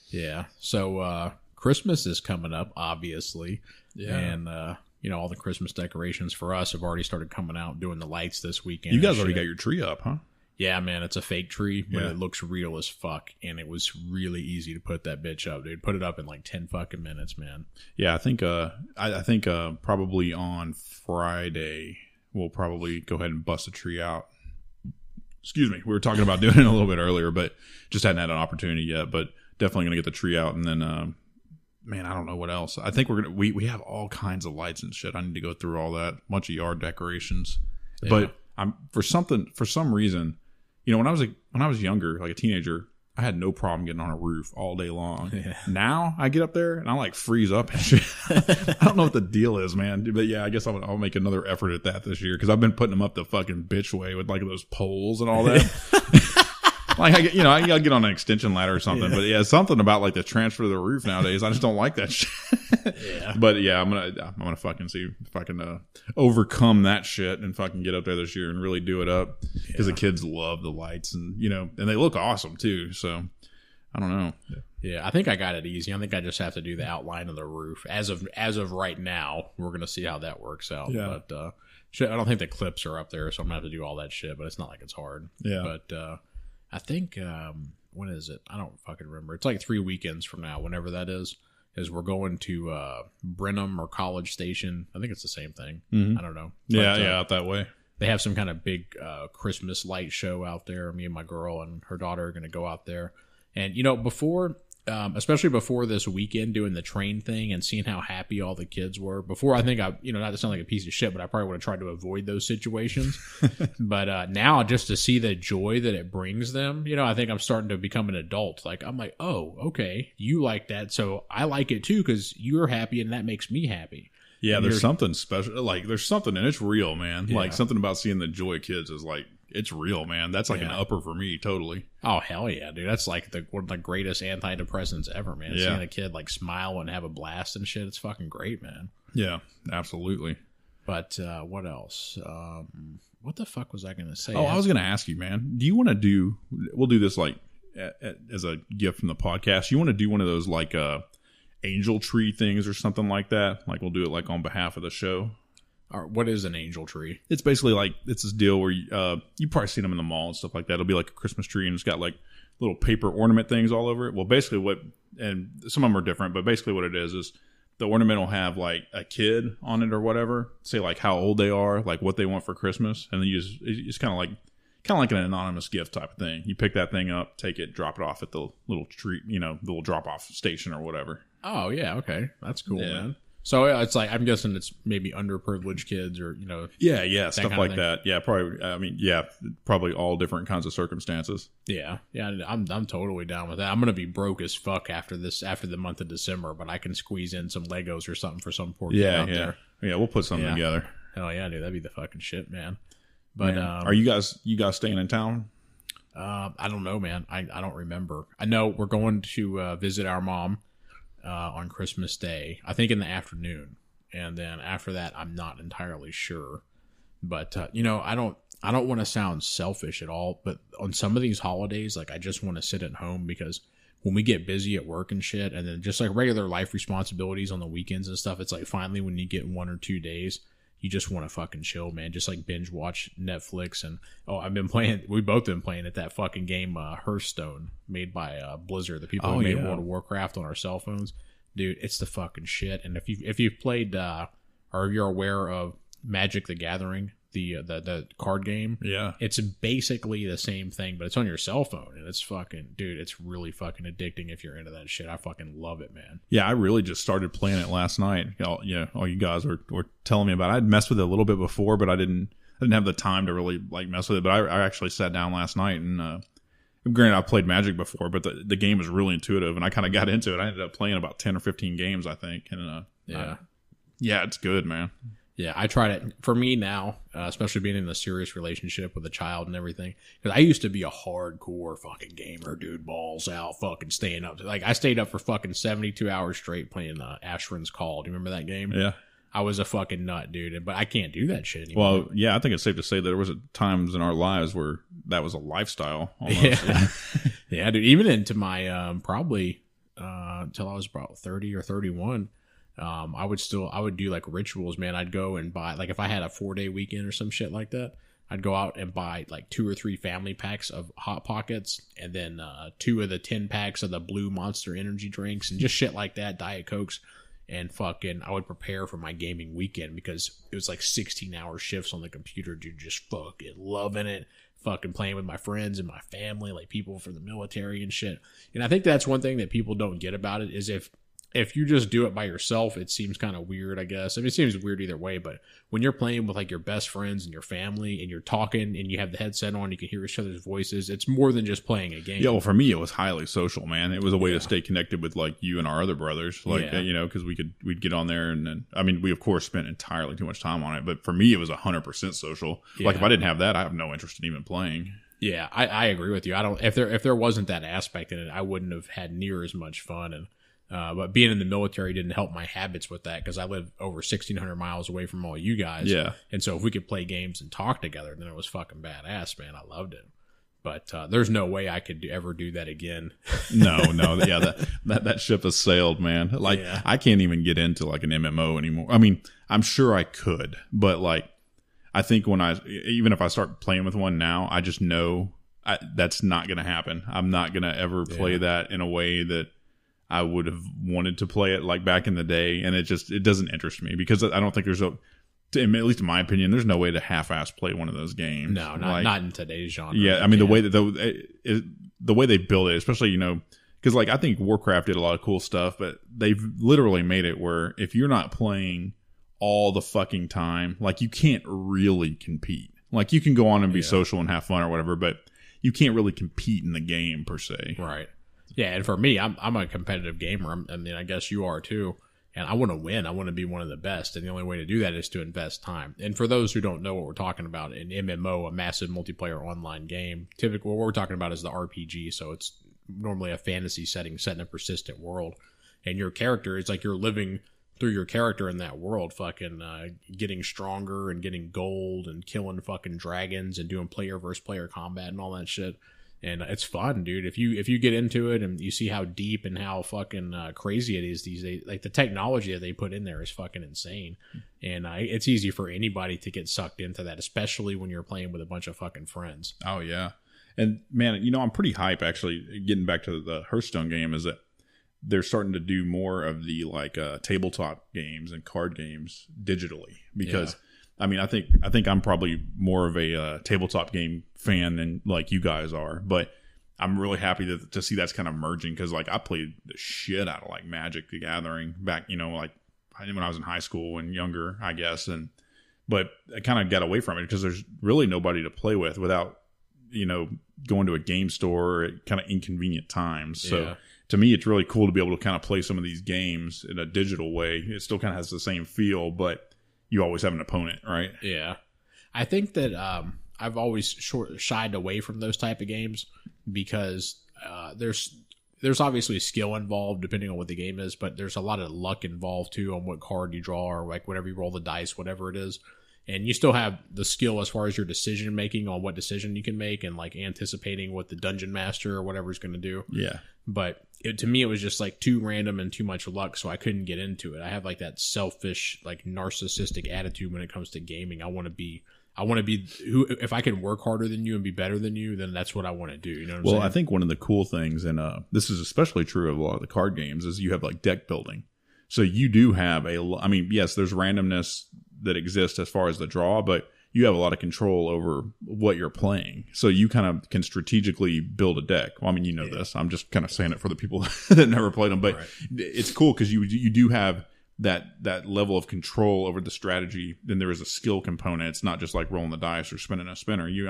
Yeah. So Christmas is coming up, obviously. Yeah. And all the Christmas decorations for us have already started coming out, doing the lights this weekend. You guys already got your tree up, huh? Yeah, man, it's a fake tree, but it looks real as fuck, and it was really easy to put that bitch up, dude. Put it up in like 10 fucking minutes, man. Yeah, I think I think probably on Friday we'll probably go ahead and bust a tree out. Excuse me, we were talking about doing it a little bit earlier, but just hadn't had an opportunity yet. But definitely gonna get the tree out, and then. Man, I don't know what else. I think we have all kinds of lights and shit. I need to go through all that. Bunch of yard decorations. Yeah. But for some reason, when I was younger, like a teenager, I had no problem getting on a roof all day long. Yeah. Now I get up there and I like freeze up and shit. I don't know what the deal is, man. But yeah, I guess I'll make another effort at that this year because I've been putting them up the fucking bitch way with like those poles and all that. Like I gotta get on an extension ladder or something, but yeah, something about like the transfer to the roof nowadays. I just don't like that shit. Yeah. But yeah, I'm gonna fucking see if I can overcome that shit and fucking get up there this year and really do it up because the kids love the lights and and they look awesome too. So I don't know. Yeah, I think I got it easy. I think I just have to do the outline of the roof. As of right now, we're gonna see how that works out. Yeah. But I don't think the clips are up there, so I'm gonna have to do all that shit. But it's not like it's hard. Yeah. But I think when is it? I don't fucking remember. It's like 3 weekends from now, whenever that is we're going to Brenham or College Station. I think it's the same thing. I don't know. Yeah, But, out that way. they have some kind of big Christmas light show out there. Me and my girl and her daughter are going to go out there. And, before, especially before this weekend doing the train thing and seeing how happy all the kids were, before I think not to sound like a piece of shit, but I probably would have tried to avoid those situations. But now just to see the joy that it brings them, I think I'm starting to become an adult. Like, I'm like, oh, okay, you like that. So I like it too because you're happy and that makes me happy. Yeah, there's something special. Like, there's something, and it's real, man. Yeah. Like, something about seeing the joy of kids is like, it's real, man. That's like an upper for me, totally. Oh, hell yeah, dude. That's like one of the greatest antidepressants ever, man. Yeah. Seeing a kid like smile and have a blast and shit, it's fucking great, man. Yeah, absolutely. But what else? What the fuck was I going to say? Oh, I was going to ask you, man. Do you want to we'll do this like as a gift from the podcast. You want to do one of those like angel tree things or something like that? Like, we'll do it like on behalf of the show. What is an angel tree? It's basically like, it's this deal where you've probably seen them in the mall and stuff like that. It'll be like a Christmas tree and it's got like little paper ornament things all over it. Well, basically and some of them are different, but basically what it is the ornament will have like a kid on it or whatever, say like how old they are, like what they want for Christmas. And then it's kind of like an anonymous gift type of thing. You pick that thing up, take it, drop it off at the little tree, the little drop off station or whatever. Oh yeah. Okay. That's cool, Yeah. man. So it's like, I'm guessing it's maybe underprivileged kids or, Yeah, stuff kind of like thing. that. Yeah, probably. I mean, yeah, probably all different kinds of circumstances. Yeah. I'm totally down with that. I'm going to be broke as fuck after the month of December, but I can squeeze in some Legos or something for some poor kid out there. Yeah. We'll put something Yeah. together. Hell yeah, dude. That'd be the fucking shit, man. But, Man. Are you guys staying in town? I don't know, man. I don't remember. I know we're going to visit our mom on Christmas Day, I think in the afternoon. And then after that, I'm not entirely sure. But, I don't want to sound selfish at all. But on some of these holidays, like I just want to sit at home because when we get busy at work and shit, and then just like regular life responsibilities on the weekends and stuff, it's like finally when you get 1 or 2 days, you just want to fucking chill, man. Just like binge watch Netflix. And we've both been playing at that fucking game, Hearthstone, made by Blizzard, the people who made World of Warcraft on our cell phones. Dude, it's the fucking shit. And if you've played or you're aware of Magic the Gathering, the card game, Yeah. it's basically the same thing, but it's on your cell phone, and it's fucking, dude, it's really fucking addicting if you're into that shit. I fucking love it, man. Yeah, I really just started playing it last night. All you guys were telling me about it. I'd messed with it a little bit before, but I didn't have the time to really like mess with it. But I actually sat down last night and granted, I played Magic before, but the game is really intuitive, and I kind of got into it. I ended up playing about 10 or 15 games, I think. And yeah, it's good, man. Yeah, I tried it. For me now, especially being in a serious relationship with a child and everything, because I used to be a hardcore fucking gamer, dude, balls out, fucking staying up. Like, I stayed up for fucking 72 hours straight playing Ashran's Call. Do you remember that game? Yeah. I was a fucking nut, dude, but I can't do that shit anymore. Well, yeah, I think it's safe to say that there was times in our lives where that was a lifestyle. Almost. Yeah. Yeah, dude, even into my probably until I was about 30 or 31, I would do like rituals, man. I'd go and buy, like if I had a 4-day weekend or some shit like that, I'd go out and buy like 2 or 3 family packs of Hot Pockets and then 2 of the 10 packs of the blue Monster energy drinks and just shit like that, Diet Cokes. And fucking, I would prepare for my gaming weekend because it was like 16-hour shifts on the computer, dude, just fucking loving it, fucking playing with my friends and my family, like people from the military and shit. And I think that's one thing that people don't get about it is if you just do it by yourself, it seems kind of weird, I guess. I mean, it seems weird either way, but when you're playing with like your best friends and your family and you're talking and you have the headset on, you can hear each other's voices. It's more than just playing a game. Yeah, well, for me, it was highly social, man. It was a way to stay connected with like you and our other brothers, like because we'd get on there and then, I mean, we of course spent entirely too much time on it, but for me, it was 100% social. Yeah. Like if I didn't have that, I have no interest in even playing. Yeah, I agree with you. I don't if there wasn't that aspect in it, I wouldn't have had near as much fun. And but being in the military didn't help my habits with that because I live over 1,600 miles away from all you guys. Yeah. And so if we could play games and talk together, then it was fucking badass, man. I loved it. But there's no way I could ever do that again. No, yeah, that ship has sailed, man. Like, I can't even get into like an MMO anymore. I mean, I'm sure I could, but like, I think even if I start playing with one now, I just know that's not going to happen. I'm not going to ever play that in a way that I would have wanted to play it like back in the day, and it doesn't interest me because I don't think at least in my opinion, there's no way to half-ass play one of those games. No, not in today's genre. Yeah, I mean the way that the way they build it, especially because like I think Warcraft did a lot of cool stuff, but they've literally made it where if you're not playing all the fucking time, like you can't really compete. Like you can go on and be social and have fun or whatever, but you can't really compete in the game per se. Right. Yeah, and for me, I'm a competitive gamer. I mean, I guess you are too. And I want to win. I want to be one of the best. And the only way to do that is to invest time. And for those who don't know what we're talking about, an MMO, a massive multiplayer online game, typically what we're talking about is the RPG. So it's normally a fantasy setting set in a persistent world. And your character, it's like you're living through your character in that world, fucking getting stronger and getting gold and killing fucking dragons and doing player versus player combat and all that shit. And it's fun, dude. If you get into it and you see how deep and how fucking crazy it is these days, like the technology that they put in there is fucking insane. And it's easy for anybody to get sucked into that, especially when you're playing with a bunch of fucking friends. Oh yeah, and man, I'm pretty hype actually. Getting back to the Hearthstone game, is that they're starting to do more of the like tabletop games and card games digitally because. Yeah. I mean, I think I'm probably more of a tabletop game fan than like you guys are, but I'm really happy to see that's kind of merging because like I played the shit out of like Magic the Gathering back, like when I was in high school and younger, I guess, but I kind of got away from it because there's really nobody to play with without going to a game store at kind of inconvenient times. So to me, it's really cool to be able to kind of play some of these games in a digital way. It still kind of has the same feel, but you always have an opponent, right? Yeah. I think that I've always shied away from those type of games because there's obviously skill involved depending on what the game is, but there's a lot of luck involved too on what card you draw or like whatever you roll the dice, whatever it is. And you still have the skill as far as your decision making on what decision you can make and like anticipating what the dungeon master or whatever is going to do. Yeah. But to me, it was just like too random and too much luck, so I couldn't get into it. I have like that selfish, like narcissistic attitude when it comes to gaming. I want to be who, if I can work harder than you and be better than you, then that's what I want to do. You know what I'm saying? Well, I think one of the cool things, and this is especially true of a lot of the card games, is you have like deck building. So you do have I mean, yes, there's randomness that exists as far as the draw, but you have a lot of control over what you're playing. So you kind of can strategically build a deck. Well, I mean, this. I'm just kind of saying it for the people that never played them, but it's cool because you do have that level of control over the strategy. Then there is a skill component. It's not just like rolling the dice or spinning a spinner. You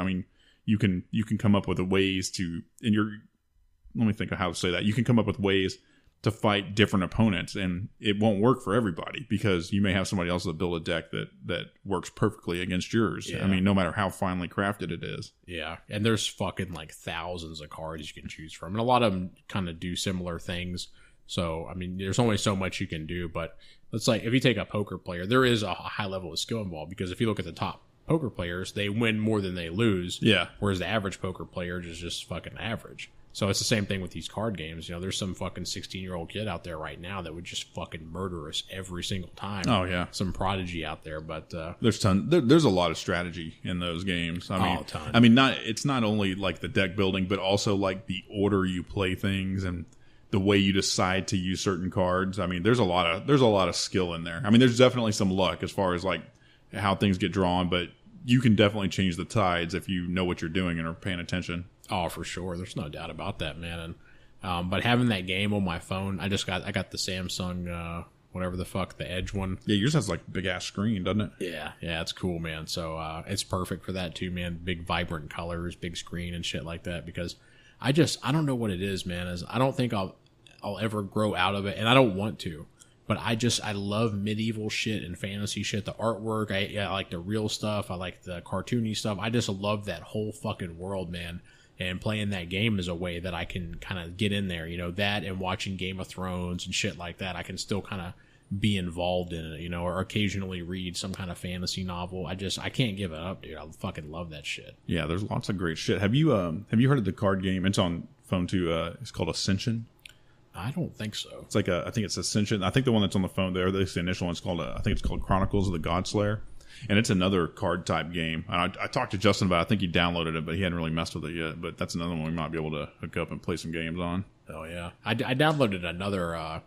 can come up with ways to, let me think of how to say that. You can come up with ways to fight different opponents, and it won't work for everybody because you may have somebody else that build a deck that works perfectly against yours. I mean, no matter how finely crafted it is. Yeah, and there's fucking like thousands of cards you can choose from, and a lot of them kind of do similar things. So, I mean, there's only so much you can do, but it's like if you take a poker player, there is a high level of skill involved because if you look at the top poker players, they win more than they lose. Yeah. Whereas the average poker player is just fucking average. So it's the same thing with these card games. There's some fucking 16-year-old kid out there right now that would just fucking murder us every single time. Oh yeah, some prodigy out there, but there's there's a lot of strategy in those games. I mean, it's not only like the deck building, but also like the order you play things and the way you decide to use certain cards. I mean, there's a lot of skill in there. I mean, there's definitely some luck as far as like how things get drawn, but you can definitely change the tides if you know what you're doing and are paying attention. Oh, for sure. There's no doubt about that, man. And but having that game on my phone, I got the Samsung whatever the fuck, the Edge one. Yeah, yours has like a big ass screen, doesn't it? Yeah, it's cool, man. So it's perfect for that too, man. Big vibrant colors, big screen and shit like that. Because I don't know what it is, man. I don't think I'll ever grow out of it, and I don't want to. But I love medieval shit and fantasy shit. The artwork, I like the real stuff. I like the cartoony stuff. I just love that whole fucking world, man. And playing that game is a way that I can kind of get in there, that and watching Game of Thrones and shit like that. I can still kind of be involved in it, or occasionally read some kind of fantasy novel. I can't give it up, dude. I fucking love that shit. Yeah, there's lots of great shit. Have you heard of the card game? It's on phone too. It's called Ascension. I don't think so. It's like I think it's Ascension. I think the one that's on the phone there, at least the initial one's called, I think it's called Chronicles of the Godslayer. And it's another card type game. And I talked to Justin about it. I think he downloaded it, but he hadn't really messed with it yet. But that's another one we might be able to hook up and play some games on. Oh, yeah. I downloaded another, I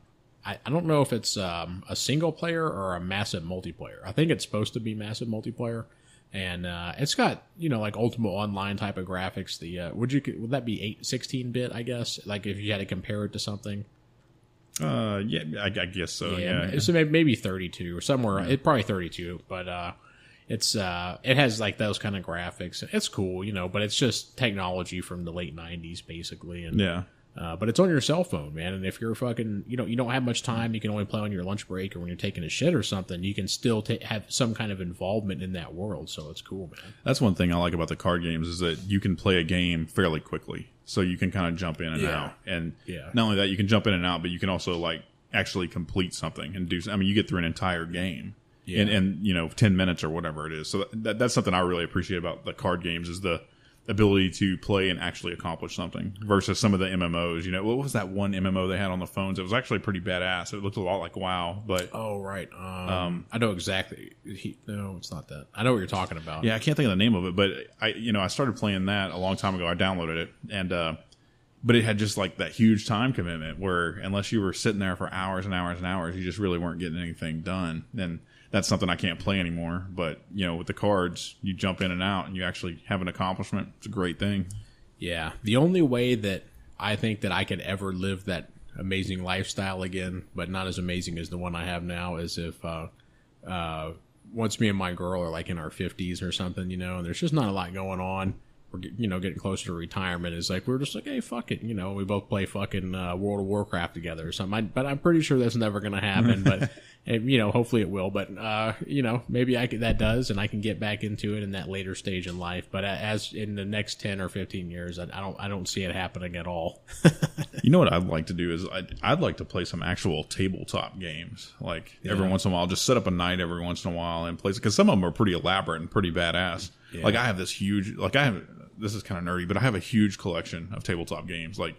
don't know if it's a single player or a massive multiplayer. I think it's supposed to be massive multiplayer. And it's got, like Ultimate Online type of graphics. Would that be 16-bit, I guess? Like if you had to compare it to something? Yeah, I guess so. Yeah. So maybe 32 or somewhere. It's probably 32, but it has like those kind of graphics. It's cool, but it's just technology from the late 90s basically. And yeah. But it's on your cell phone, man. And if you're fucking, you don't have much time, you can only play on your lunch break or when you're taking a shit or something, you can still have some kind of involvement in that world. So it's cool, man. That's one thing I like about the card games is that you can play a game fairly quickly. So you can kind of jump in and out. And not only that, you can jump in and out, but you can also like actually complete something and do, you get through an entire game in 10 minutes or whatever it is. So that's something I really appreciate about the card games is the ability to play and actually accomplish something versus some of the MMOs. What was that one MMO they had on the phones? It was actually pretty badass. It looked a lot like WoW, but oh right, I know exactly. No, it's not that. I know what you're talking about. Yeah, I can't think of the name of it, but I started playing that a long time ago. I downloaded it, and but it had just like that huge time commitment where unless you were sitting there for hours and hours and hours, you just really weren't getting anything done. And that's something I can't play anymore. But, with the cards, you jump in and out and you actually have an accomplishment. It's a great thing. Yeah. The only way that I think that I could ever live that amazing lifestyle again, but not as amazing as the one I have now, is if once me and my girl are like in our 50s or something, and there's just not a lot going on. We're getting closer to retirement. Is like we're just like, hey, fuck it, we both play fucking World of Warcraft together or something. But I'm pretty sure that's never going to happen. But hopefully it will. But maybe that does, and I can get back into it in that later stage in life. But as in the next 10 or 15 years, I don't see it happening at all. What I'd like to do is I'd like to play some actual tabletop games. Like every once in a while, just set up a night every once in a while and play, because some of them are pretty elaborate and pretty badass. Yeah. Like I have this huge, this is kind of nerdy, but I have a huge collection of tabletop games. Like,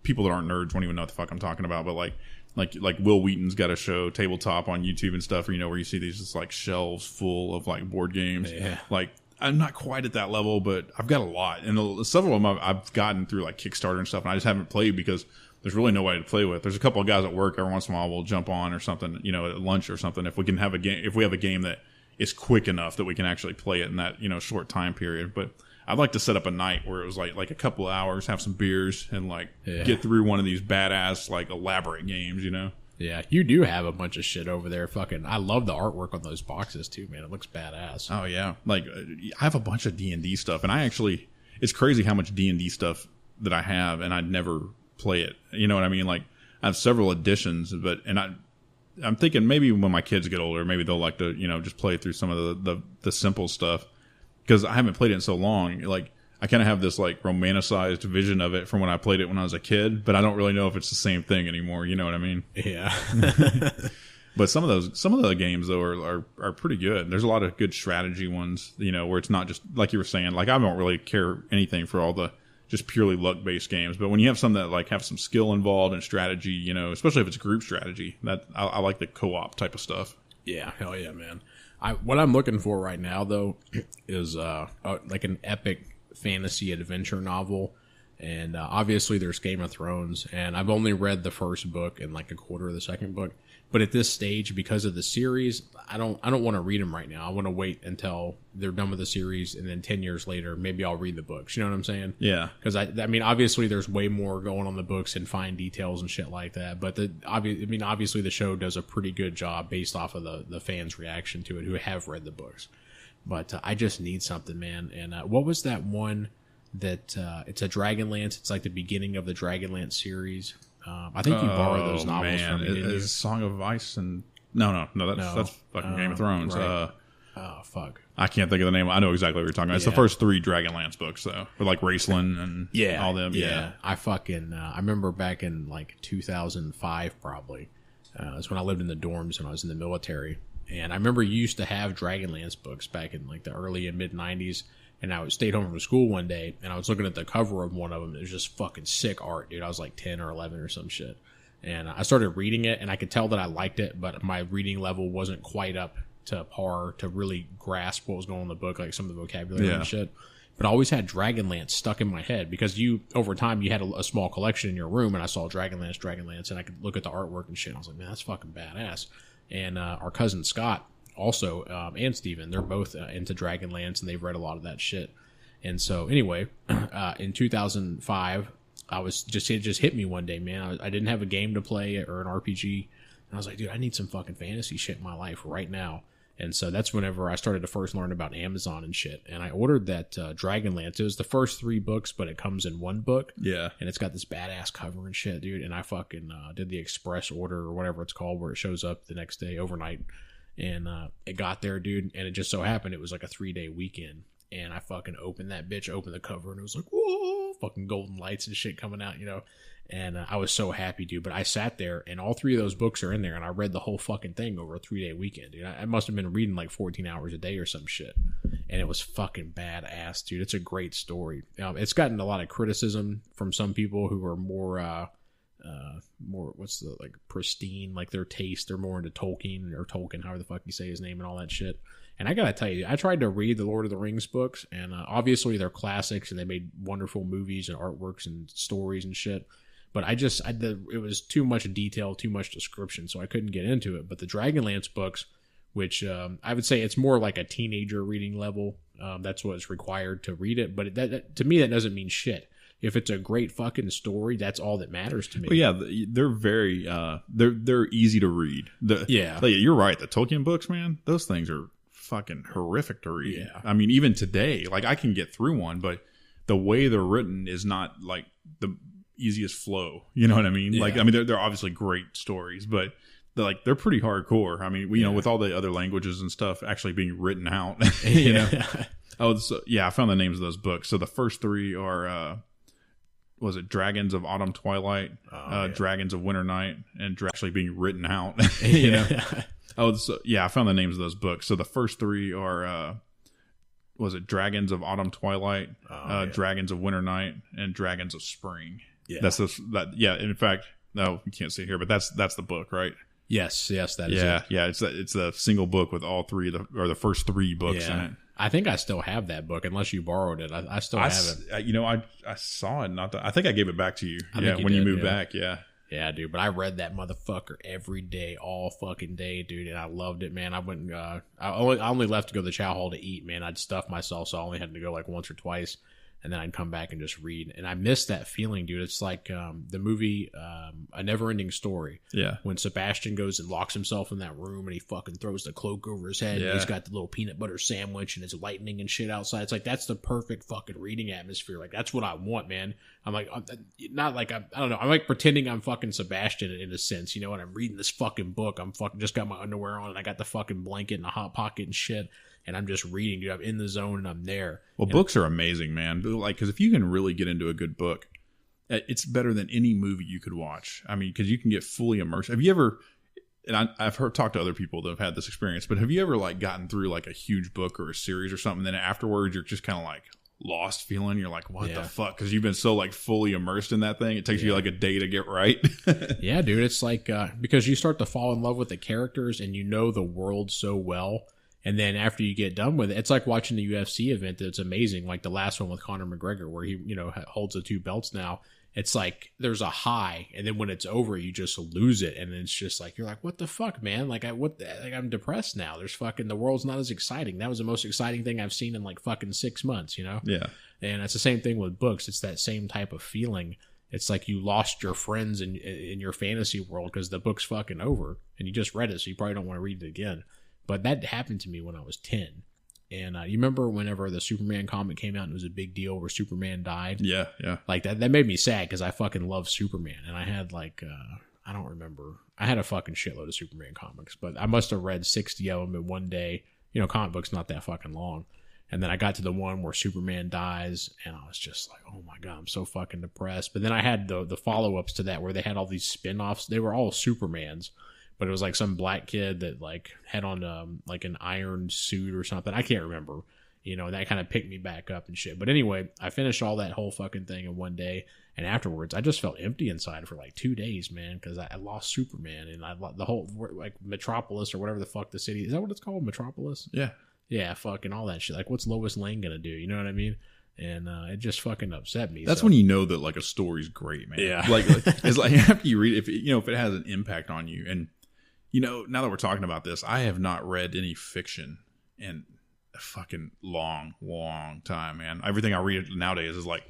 people that aren't nerds won't even know what the fuck I'm talking about. But like Will Wheaton's got a show tabletop on YouTube and stuff. Where you see these just like shelves full of like board games. Yeah. Like I'm not quite at that level, but I've got a lot, and several of them I've gotten through like Kickstarter and stuff, and I just haven't played because there's really nobody to play with. There's a couple of guys at work every once in a while we'll jump on or something, at lunch or something. If we can have a game, if we have a game that is quick enough that we can actually play it in that short time period. But I'd like to set up a night where it was like a couple of hours, have some beers, and get through one of these badass elaborate games. Yeah, you do have a bunch of shit over there. Fucking, I love the artwork on those boxes too, man. It looks badass. Oh yeah, I have a bunch of D&D stuff, and it's crazy how much D&D stuff that I have, and I'd never play it. You know what I mean? Like I have several editions, I'm thinking maybe when my kids get older, maybe they'll like to, just play through some of the simple stuff, because I haven't played it in so long. Like I kind of have this romanticized vision of it from when I played it when I was a kid, but I don't really know if it's the same thing anymore. You know what I mean? Yeah. But some of the games though are pretty good. There's a lot of good strategy ones, where it's not just like you were saying. Like I don't really care anything for all the just purely luck-based games, but when you have some that have some skill involved and strategy, especially if it's group strategy, that I like the co-op type of stuff. Yeah, hell yeah, man. What I'm looking for right now though is like an epic fantasy adventure novel, and obviously there's Game of Thrones, and I've only read the first book and like a quarter of the second book. But at this stage, because of the series, I don't want to read them right now. I want to wait until they're done with the series, and then 10 years later, maybe I'll read the books. You know what I'm saying? Yeah. Because I mean, obviously, there's way more going on the books and fine details and shit like that. But obviously, the show does a pretty good job based off of the fans' reaction to it who have read the books. But I just need something, man. And what was that one that it's a Dragonlance? It's like the beginning of the Dragonlance series. I think you borrowed those novels from me, didn't you? Song of Ice and... No, that's fucking Game of Thrones. Right. fuck. I can't think of the name. I know exactly what you're talking about. It's the first 3 Dragonlance books, though, with like Raceland and all them. Yeah, I fucking I remember back in like 2005 probably. That's when I lived in the dorms when I was in the military, and I remember you used to have Dragonlance books back in like the early and mid 90s. And I stayed home from school one day, and I was looking at the cover of one of them. It was just fucking sick art, dude. I was like 10 or 11 or some shit. And I started reading it, and I could tell that I liked it, but my reading level wasn't quite up to par to really grasp what was going on in the book, like some of the vocabulary and shit. But I always had Dragonlance stuck in my head because over time, you had a small collection in your room, and I saw Dragonlance, and I could look at the artwork and shit. And I was like, man, that's fucking badass. And our cousin Scott, also, and Steven, they're both into Dragonlance, and they've read a lot of that shit. And so, anyway, in 2005, it just hit me one day, man. I didn't have a game to play or an RPG, and I was like, dude, I need some fucking fantasy shit in my life right now. And so that's whenever I started to first learn about Amazon and shit. And I ordered that Dragonlance. It was the first 3 books, but it comes in one book. Yeah. And it's got this badass cover and shit, dude. And I fucking did the express order or whatever it's called, where it shows up the next day overnight. And it got there, dude, and it just so happened it was like a 3-day weekend. And I fucking opened the cover, and it was like, whoa, fucking golden lights and shit coming out, you know. And I was so happy, dude. But I sat there, and all 3 of those books are in there, and I read the whole fucking thing over a 3-day weekend, dude. I must have been reading like 14 hours a day or some shit. And it was fucking badass, dude. It's a great story. It's gotten a lot of criticism from some people who are more pristine, like their taste. They're more into Tolkien, however the fuck you say his name, and all that shit. And I gotta tell you, I tried to read the Lord of the Rings books, and obviously they're classics, and they made wonderful movies and artworks and stories and shit. But it was too much detail, too much description, so I couldn't get into it. But the Dragonlance books, which I would say it's more like a teenager reading level, that's what's required to read it. But to me, that doesn't mean shit. If it's a great fucking story, that's all that matters to me. Well, yeah, they're very they're easy to read. You're right. The Tolkien books, man, those things are fucking horrific to read. Yeah. I mean, even today, like I can get through one, but the way they're written is not like the easiest flow. You know what I mean? Yeah. Like, I mean, they're obviously great stories, but they're pretty hardcore. I mean, you know, with all the other languages and stuff actually being written out. You know? I found the names of those books. So the first 3 are. Was it Dragons of Autumn Twilight, Dragons of Winter Night, and actually being written out? You know? I found the names of those books. So the first 3 are, was it Dragons of Autumn Twilight, Dragons of Winter Night, and Dragons of Spring? Yeah, in fact, no, you can't see it here, but that's the book, right? Yes, that is it. Yeah, it's a single book with all 3 the first 3 books in it. I think I still have that book, unless you borrowed it. I still have it. You know, I saw it. I think I gave it back to you. When you moved back. Yeah. Yeah, dude. But I read that motherfucker every day, all fucking day, dude, and I loved it, man. I went. I only left to go to the chow hall to eat, man. I'd stuff myself, so I only had to go like once or twice. And then I'd come back and just read. And I miss that feeling, dude. It's like the movie A Never-Ending Story. Yeah. When Sebastian goes and locks himself in that room and he fucking throws the cloak over his head. Yeah. And he's got the little peanut butter sandwich and it's lightning and shit outside. It's like, that's the perfect fucking reading atmosphere. Like, that's what I want, man. I'm like, not like, I don't know. I'm like pretending I'm fucking Sebastian in a sense, you know, and I'm reading this fucking book. I'm fucking just got my underwear on and I got the fucking blanket and a hot pocket and shit. And I'm just reading, dude. I'm in the zone and I'm there. Well, books are amazing, man. Like, because if you can really get into a good book, it's better than any movie you could watch. I mean, because you can get fully immersed. Have you ever, and I've talked to other people that have had this experience, but have you ever like gotten through like a huge book or a series or something, and then afterwards you're just kind of like lost feeling? You're like, what the fuck? Because you've been so like fully immersed in that thing. It takes you like a day to get right. Yeah, dude. It's like, because you start to fall in love with the characters and you know the world so well. And then after you get done with it, it's like watching the UFC event. That's amazing. Like the last one with Conor McGregor, where he, you know, holds the 2 belts now. It's like there's a high, and then when it's over, you just lose it, and it's just like you're like, what the fuck, man? Like I'm depressed now. There's fucking the world's not as exciting. That was the most exciting thing I've seen in like fucking 6 months, you know? Yeah. And it's the same thing with books. It's that same type of feeling. It's like you lost your friends in your fantasy world because the book's fucking over, and you just read it, so you probably don't want to read it again. But that happened to me when I was 10. And you remember whenever the Superman comic came out and it was a big deal where Superman died? Yeah, yeah. Like that made me sad because I fucking love Superman. And I had like, I don't remember. I had a fucking shitload of Superman comics, but I must have read 60 of them in one day, comic book's not that fucking long. And then I got to the one where Superman dies, and I was just like, oh my God, I'm so fucking depressed. But then I had the follow-ups to that where they had all these spin-offs. They were all Supermans, but it was like some black kid that like had on like an iron suit or something. I can't remember. That kind of picked me back up and shit. But anyway, I finished all that whole fucking thing in one day. And afterwards, I just felt empty inside for like 2 days, man, because I lost Superman. And the whole, like, Metropolis or whatever the fuck the city. Is that what it's called? Metropolis? Yeah. Yeah, fucking all that shit. Like, what's Lois Lane going to do? You know what I mean? And it just fucking upset me. That's when you know that, like, a story's great, man. Yeah. Like it's like after you read it, if it has an impact on you. And, now that we're talking about this, I have not read any fiction in a fucking long time, man. Everything I read nowadays is like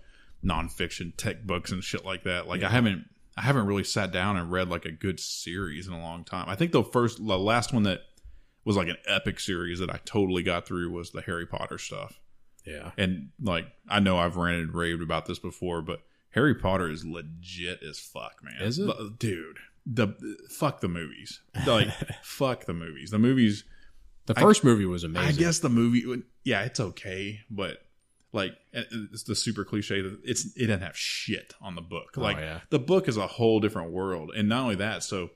nonfiction, tech books and shit like that. Like I haven't really sat down and read like a good series in a long time. I think the last one that was like an epic series that I totally got through was the Harry Potter stuff. Yeah. And like, I know I've ranted and raved about this before, but Harry Potter is legit as fuck, man. Is it? Dude, fuck the movies. Like, fuck the movies. The movies. The first movie was amazing. I guess the movie, yeah, it's okay, but like it's the super cliche that it doesn't have shit on the book. Like the book is a whole different world, and not only that, so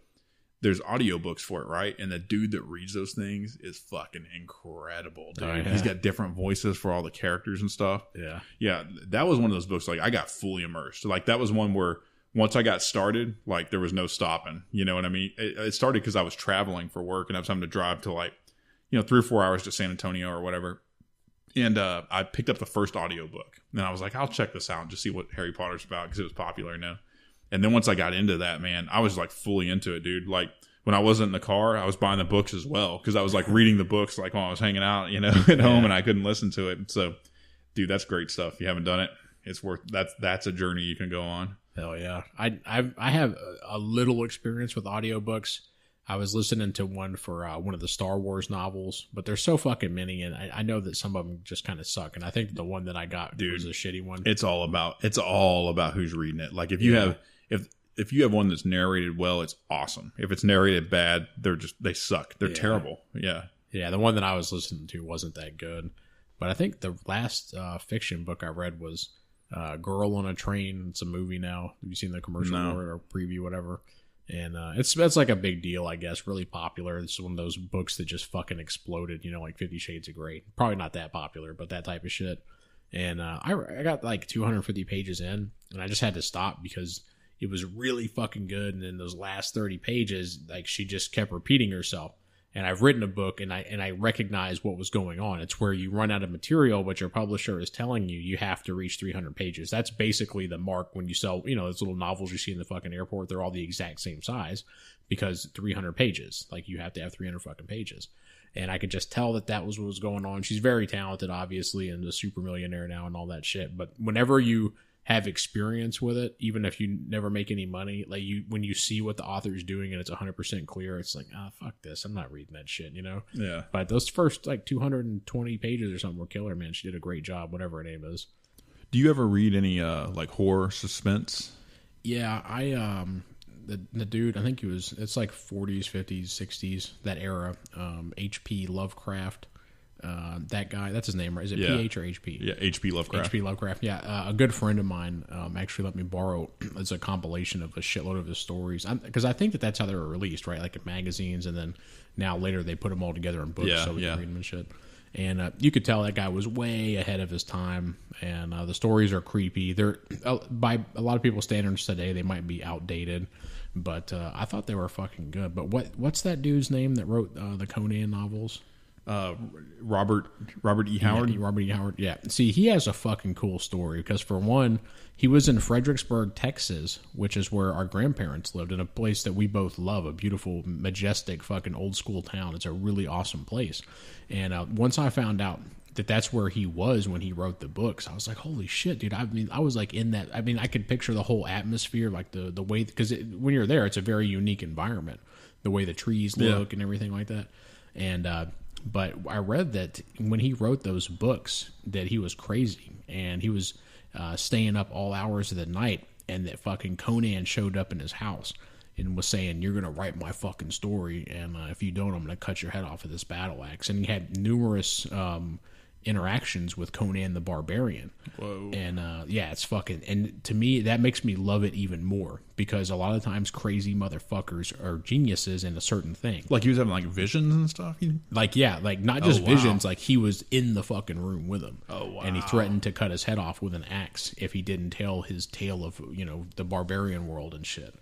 there's audiobooks for it, right? And the dude that reads those things is fucking incredible, dude. Oh, yeah. He's got different voices for all the characters and stuff. Yeah, that was one of those books. Like I got fully immersed. Like that was one where once I got started, like there was no stopping. You know what I mean? It started because I was traveling for work, and I was having to drive to like 3 or 4 hours to San Antonio or whatever. And I picked up the first audiobook. And I was like, I'll check this out and just see what Harry Potter's about because it was popular now. And then once I got into that, man, I was like fully into it, dude. Like when I wasn't in the car, I was buying the books as well because I was like reading the books like while I was hanging out, at home, and I couldn't listen to it. So, dude, that's great stuff. If you haven't done it, it's worth that's a journey you can go on. Hell yeah. I have a little experience with audiobooks. I was listening to one for one of the Star Wars novels, but there's so fucking many, and I know that some of them just kind of suck. And I think the one that I got was a shitty one. It's all about who's reading it. Like if you have if you have one that's narrated well, it's awesome. If it's narrated bad, they suck. They're terrible. Yeah. Yeah, the one that I was listening to wasn't that good. But I think the last fiction book I read was Girl on a Train. It's a movie now. Have you seen the commercial for it or preview, whatever? And it's like a big deal, I guess. Really popular. It's one of those books that just fucking exploded, like 50 Shades of Grey. Probably not that popular, but that type of shit. And I got like 250 pages in, and I just had to stop because it was really fucking good. And then those last 30 pages, like she just kept repeating herself. And I've written a book, and I recognize what was going on. It's where you run out of material, but your publisher is telling you have to reach 300 pages. That's basically the mark when you sell, those little novels you see in the fucking airport. They're all the exact same size because 300 pages. Like, you have to have 300 fucking pages. And I could just tell that was what was going on. She's very talented, obviously, and a super millionaire now and all that shit. But whenever you have experience with it, even if you never make any money, like when you see what the author is doing and it's 100% clear, it's like, fuck this, I'm not reading that shit, Yeah. But those first like 220 pages or something were killer, man. She did a great job, whatever her name is. Do you ever read any like horror suspense? Yeah, I the dude, I think it's like 40s, 50s, 60s, that era. H.P. Lovecraft. That guy, that's his name, right? Is it PH or HP? Yeah, H.P. Lovecraft. H.P. Lovecraft, yeah. A good friend of mine actually let me borrow it's a compilation of a shitload of his stories. Because I think that's how they were released, right? Like in magazines, and then now later they put them all together in books so we can read them and shit. And you could tell that guy was way ahead of his time, and the stories are creepy. They're, by a lot of people's standards today, they might be outdated, but I thought they were fucking good. But what's that dude's name that wrote the Conan novels? Robert E. Howard. Yeah, Robert E. Howard. Yeah. See, he has a fucking cool story because, for one, he was in Fredericksburg, Texas, which is where our grandparents lived, in a place that we both love, a beautiful, majestic, fucking old school town. It's a really awesome place. And once I found out that that's where he was when he wrote the books, I was like, holy shit, dude. I mean, I was like in that. I mean, I could picture the whole atmosphere, like the way, because when you're there, it's a very unique environment, the way the trees look and everything like that. And, but I read that when he wrote those books that he was crazy and he was staying up all hours of the night, and that fucking Conan showed up in his house. and was saying, "You're gonna write my fucking story, and if you don't, I'm gonna cut your head off with this battle axe." And he had numerous interactions with Conan the Barbarian. Whoa. And yeah, it's fucking, and to me that makes me love it even more, because a lot of times crazy motherfuckers are geniuses in a certain thing. Like he was having like visions and stuff. Like, yeah, like not just wow. visions, like he was in the fucking room with him. Oh, wow. And he threatened to cut his head off with an axe if he didn't tell his tale of, the barbarian world and shit.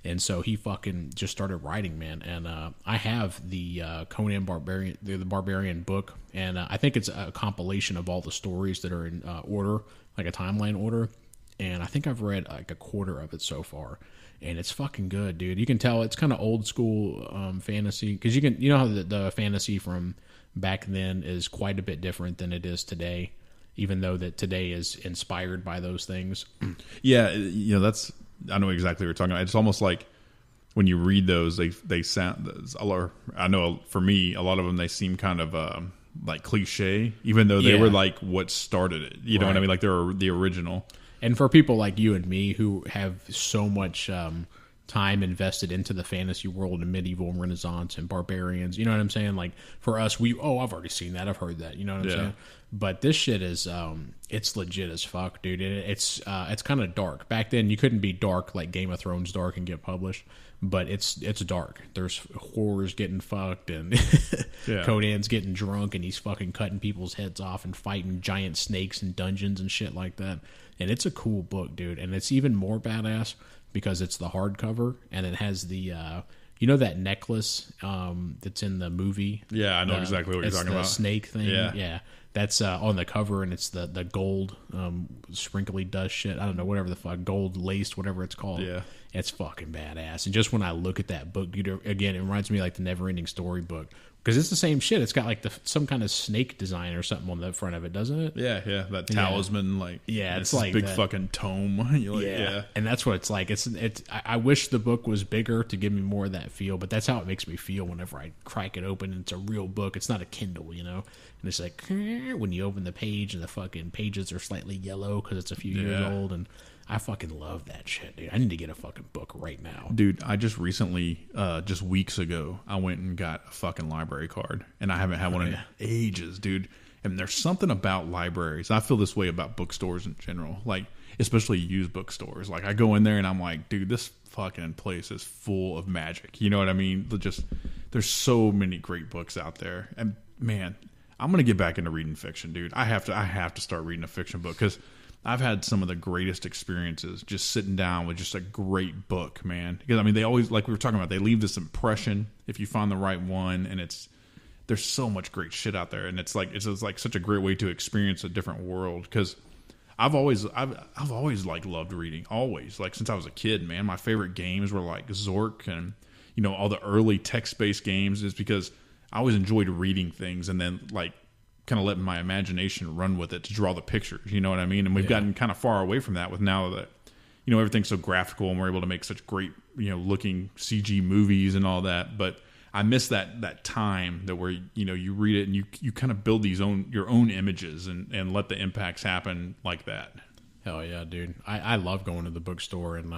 And so he fucking just started writing, man. And I have the Conan Barbarian, the Barbarian book, and I think it's a compilation of all the stories that are in order, like a timeline order. And I think I've read like a quarter of it so far, and it's fucking good, dude. You can tell it's kind of old school fantasy, because you know how the fantasy from back then is quite a bit different than it is today, even though that today is inspired by those things. Yeah, that's, I know exactly what you're talking about. It's almost like when you read those, they sound, I know for me, a lot of them, they seem kind of like cliche, even though they were like what started it. You know what I mean? Like they're the original. And for people like you and me who have so much time invested into the fantasy world and medieval and Renaissance and barbarians, you know what I'm saying? Like for us, I've already seen that, I've heard that, you know what I'm saying? But this shit is it's legit as fuck, dude. It's kind of dark. Back then you couldn't be dark like Game of Thrones dark and get published, but it's dark. There's horrors getting fucked, and Conan's getting drunk and he's fucking cutting people's heads off and fighting giant snakes in dungeons and shit like that. And it's a cool book, dude. And it's even more badass because it's the hardcover, and it has the that necklace that's in the movie. Yeah, I know exactly what you're talking about. It's the snake thing. Yeah. That's on the cover, and it's the gold sprinkly dust shit. I don't know, whatever the fuck, gold laced, whatever it's called. Yeah. It's fucking badass. And just when I look at that book, dude, again, it reminds me like the Never-Ending Story book, because it's the same shit. It's got like some kind of snake design or something on the front of it, doesn't it? Yeah, that talisman, like it's like big that. Fucking tome. And that's what it's like. I wish the book was bigger to give me more of that feel, but that's how it makes me feel whenever I crack it open and it's a real book. It's not a Kindle, And it's like when you open the page and the fucking pages are slightly yellow because it's a few years old, and I fucking love that shit, dude. I need to get a fucking book right now. Dude, I just recently, just weeks ago, I went and got a fucking library card, and I haven't had one in ages, dude. And there's something about libraries. I feel this way about bookstores in general, like especially used bookstores. Like I go in there and I'm like, dude, this fucking place is full of magic. You know what I mean? There's so many great books out there, and man, I'm gonna get back into reading fiction, dude. I have to start reading a fiction book, because I've had some of the greatest experiences just sitting down with just a great book, man. Because I mean, they always, like we were talking about, they leave this impression if you find the right one, and there's so much great shit out there, and it's like such a great way to experience a different world. Because I've always like loved reading, always, like since I was a kid, man. My favorite games were like Zork and all the early text-based games, is because I always enjoyed reading things and then like kind of letting my imagination run with it to draw the pictures, you know what I mean? And we've gotten kind of far away from that with now that, everything's so graphical and we're able to make such great, looking CG movies and all that. But I miss that time that where, you read it and you kind of build your own images and let the impacts happen like that. Hell yeah, dude. I love going to the bookstore, and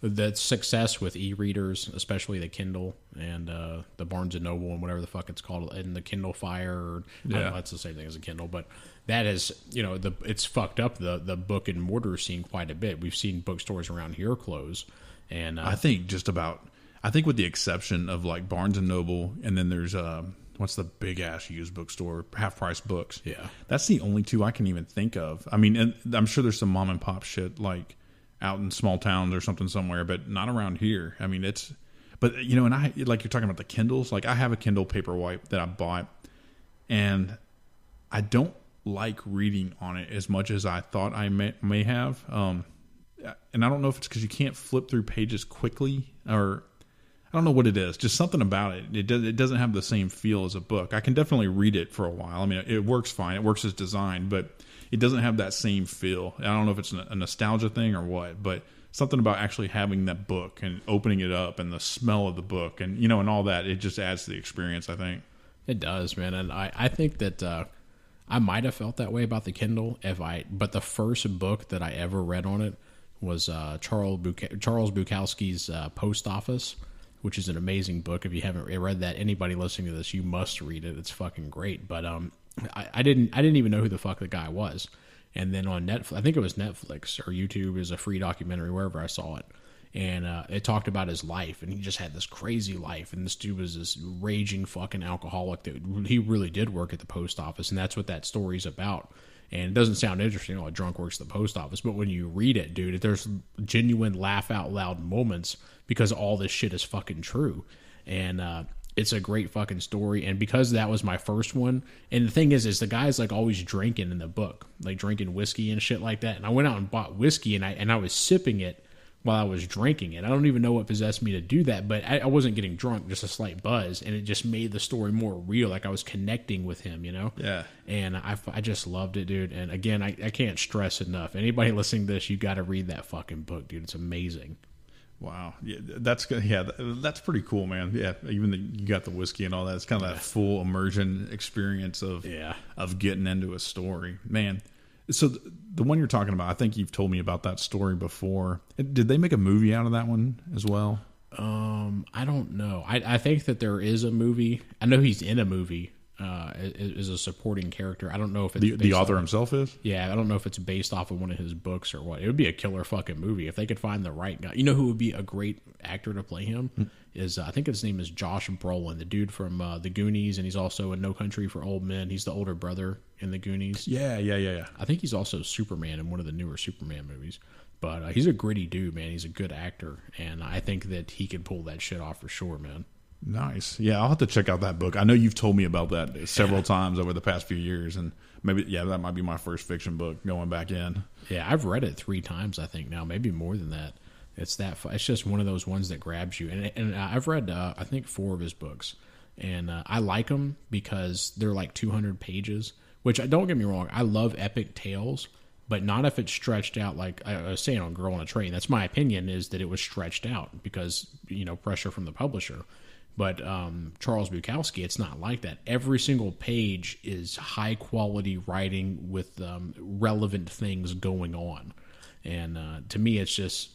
the success with e-readers, especially the Kindle and the Barnes & Noble and whatever the fuck it's called, and the Kindle Fire. I don't know, that's the same thing as a Kindle, but that is, it's fucked up the book and mortar scene quite a bit. We've seen bookstores around here close, and I think with the exception of like Barnes & Noble, and then there's what's the big ass used bookstore, Half Price Books. Yeah, that's the only two I can even think of. I mean, and I'm sure there's some mom and pop shit like out in small towns or something somewhere, but not around here. I mean, and I, like you're talking about the Kindles, like I have a Kindle Paperwhite that I bought, and I don't like reading on it as much as I thought I may have. And I don't know if it's because you can't flip through pages quickly, or I don't know what it is. Just something about it. It doesn't have the same feel as a book. I can definitely read it for a while. I mean, it works fine. It works as designed, but it doesn't have that same feel. I don't know if it's a nostalgia thing or what, but something about actually having that book and opening it up and the smell of the book and, and all that, it just adds to the experience, I think. It does, man. And I think that I might have felt that way about the Kindle but the first book that I ever read on it was Charles Bukowski's Post Office, which is an amazing book. If you haven't read that, anybody listening to this, you must read it. It's fucking great. But I didn't even know who the fuck the guy was. And then on Netflix, I think it was Netflix or YouTube, is a free documentary, wherever I saw it. And it talked about his life, and he just had this crazy life. And this dude was this raging fucking alcoholic that he really did work at the post office, and that's what that story's about. And it doesn't sound interesting, a drunk works at the post office, but when you read it, dude, there's genuine laugh out loud moments because all this shit is fucking true. And it's a great fucking story. And because that was my first one, and the thing is the guy's like always drinking in the book, like drinking whiskey and shit like that. And I went out and bought whiskey, and I was sipping it while I was drinking it. I don't even know what possessed me to do that, but I wasn't getting drunk, just a slight buzz, and it just made the story more real. Like I was connecting with him, you know? Yeah. And I just loved it, dude. And again, I can't stress enough. Anybody listening to this, you got to read that fucking book, dude. It's amazing. Wow. Yeah, that's good. Yeah, that's pretty cool, man. Yeah, even you got the whiskey and all that. It's kind of that full immersion experience of getting into a story, man. So the one you're talking about, I think you've told me about that story before. Did they make a movie out of that one as well? I don't know. I think that there is a movie. I know he's in a movie. Is a supporting character. I don't know if it's the author himself is. Yeah, I don't know if it's based off of one of his books or what. It would be a killer fucking movie if they could find the right guy. You know who would be a great actor to play him? Is I think his name is Josh Brolin, the dude from the Goonies, and he's also in No Country for Old Men. He's the older brother in the Goonies. Yeah. I think he's also Superman in one of the newer Superman movies. But he's a gritty dude, man. He's a good actor, and I think that he could pull that shit off for sure, man. Nice. Yeah, I'll have to check out that book. I know you've told me about that several times over the past few years, and maybe, that might be my first fiction book going back in. Yeah, I've read it 3 times, I think now, maybe more than that. It's just one of those ones that grabs you. And I've read, I think 4 of his books, and I like them because they're like 200 pages, which, don't get me wrong, I love epic tales, but not if it's stretched out. Like I was saying on Girl on a Train, that's my opinion, is that it was stretched out because, pressure from the publisher. But Charles Bukowski, it's not like that. Every single page is high quality writing with relevant things going on. And to me, it's just,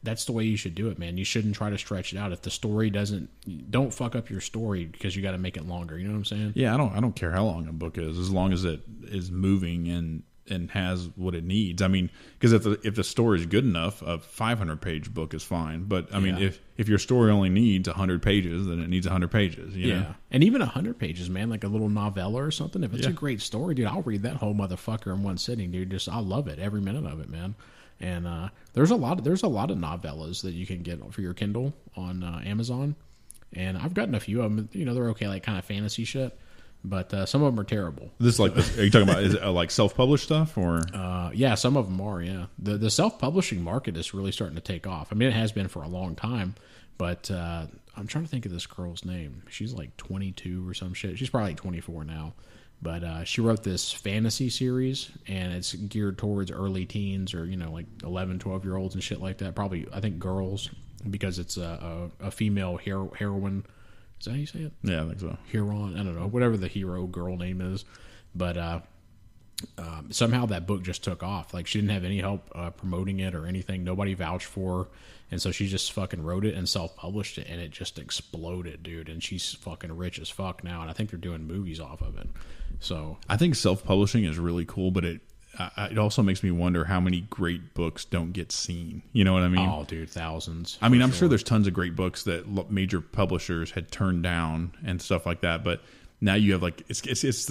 that's the way you should do it, man. You shouldn't try to stretch it out. If the story don't fuck up your story because you got to make it longer. You know what I'm saying? Yeah, I don't care how long a book is, as long as it is moving and has what it needs. I mean, because if the story is good enough, a 500-page book is fine. But I mean, if your story only needs 100 pages, then it needs 100 pages. You know? And even 100 pages, man, like a little novella or something. If it's a great story, dude, I'll read that whole motherfucker in one sitting, dude. I love it, every minute of it, man. And there's a lot of novellas that you can get for your Kindle on Amazon, and I've gotten a few of them. They're okay, like kind of fantasy shit. But some of them are terrible. Are you talking about, is it like self-published stuff, or? Yeah, some of them are, yeah. The self-publishing market is really starting to take off. I mean, it has been for a long time, but I'm trying to think of this girl's name. She's like 22 or some shit. She's probably like 24 now. But she wrote this fantasy series, and it's geared towards early teens or, like 11, 12-year-olds and shit like that. Probably, I think, girls, because it's a female heroine. Is that how you say it? Yeah, I think so. Huron, I don't know, whatever the hero girl name is. But somehow that book just took off. Like, she didn't have any help promoting it or anything. Nobody vouched for her. And so she just fucking wrote it and self-published it, and it just exploded, dude. And she's fucking rich as fuck now, and I think they're doing movies off of it. So I think self-publishing is really cool, but it also makes me wonder how many great books don't get seen. You know what I mean? Oh, dude, thousands. I mean, I'm sure there's tons of great books that major publishers had turned down and stuff like that, but now you have like it's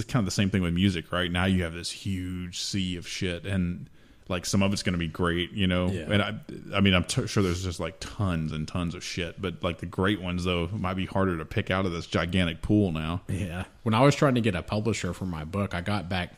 kind of the same thing with music, right? Now you have this huge sea of shit, and like some of it's going to be great, Yeah. And I mean, I'm sure there's just like tons and tons of shit, but like the great ones though might be harder to pick out of this gigantic pool now. Yeah. When I was trying to get a publisher for my book, I got back,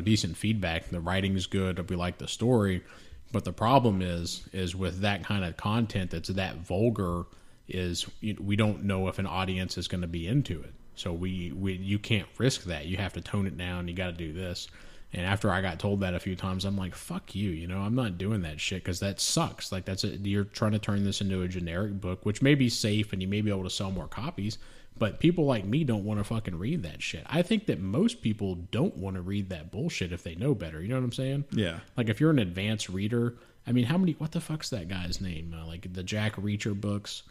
decent feedback. The writing's good. We like the story, but the problem is with that kind of content that's that vulgar is we don't know if an audience is going to be into it. So you can't risk that. You have to tone it down. You got to do this. And after I got told that a few times, I'm like, fuck you, you know, I'm not doing that shit because that sucks. Like, you're trying to turn this into a generic book, which may be safe and you may be able to sell more copies, but people like me don't want to fucking read that shit. I think that most people don't want to read that bullshit if they know better. You know what I'm saying? Yeah. Like, if you're an advanced reader, I mean, what the fuck's that guy's name? Like, the Jack Reacher books.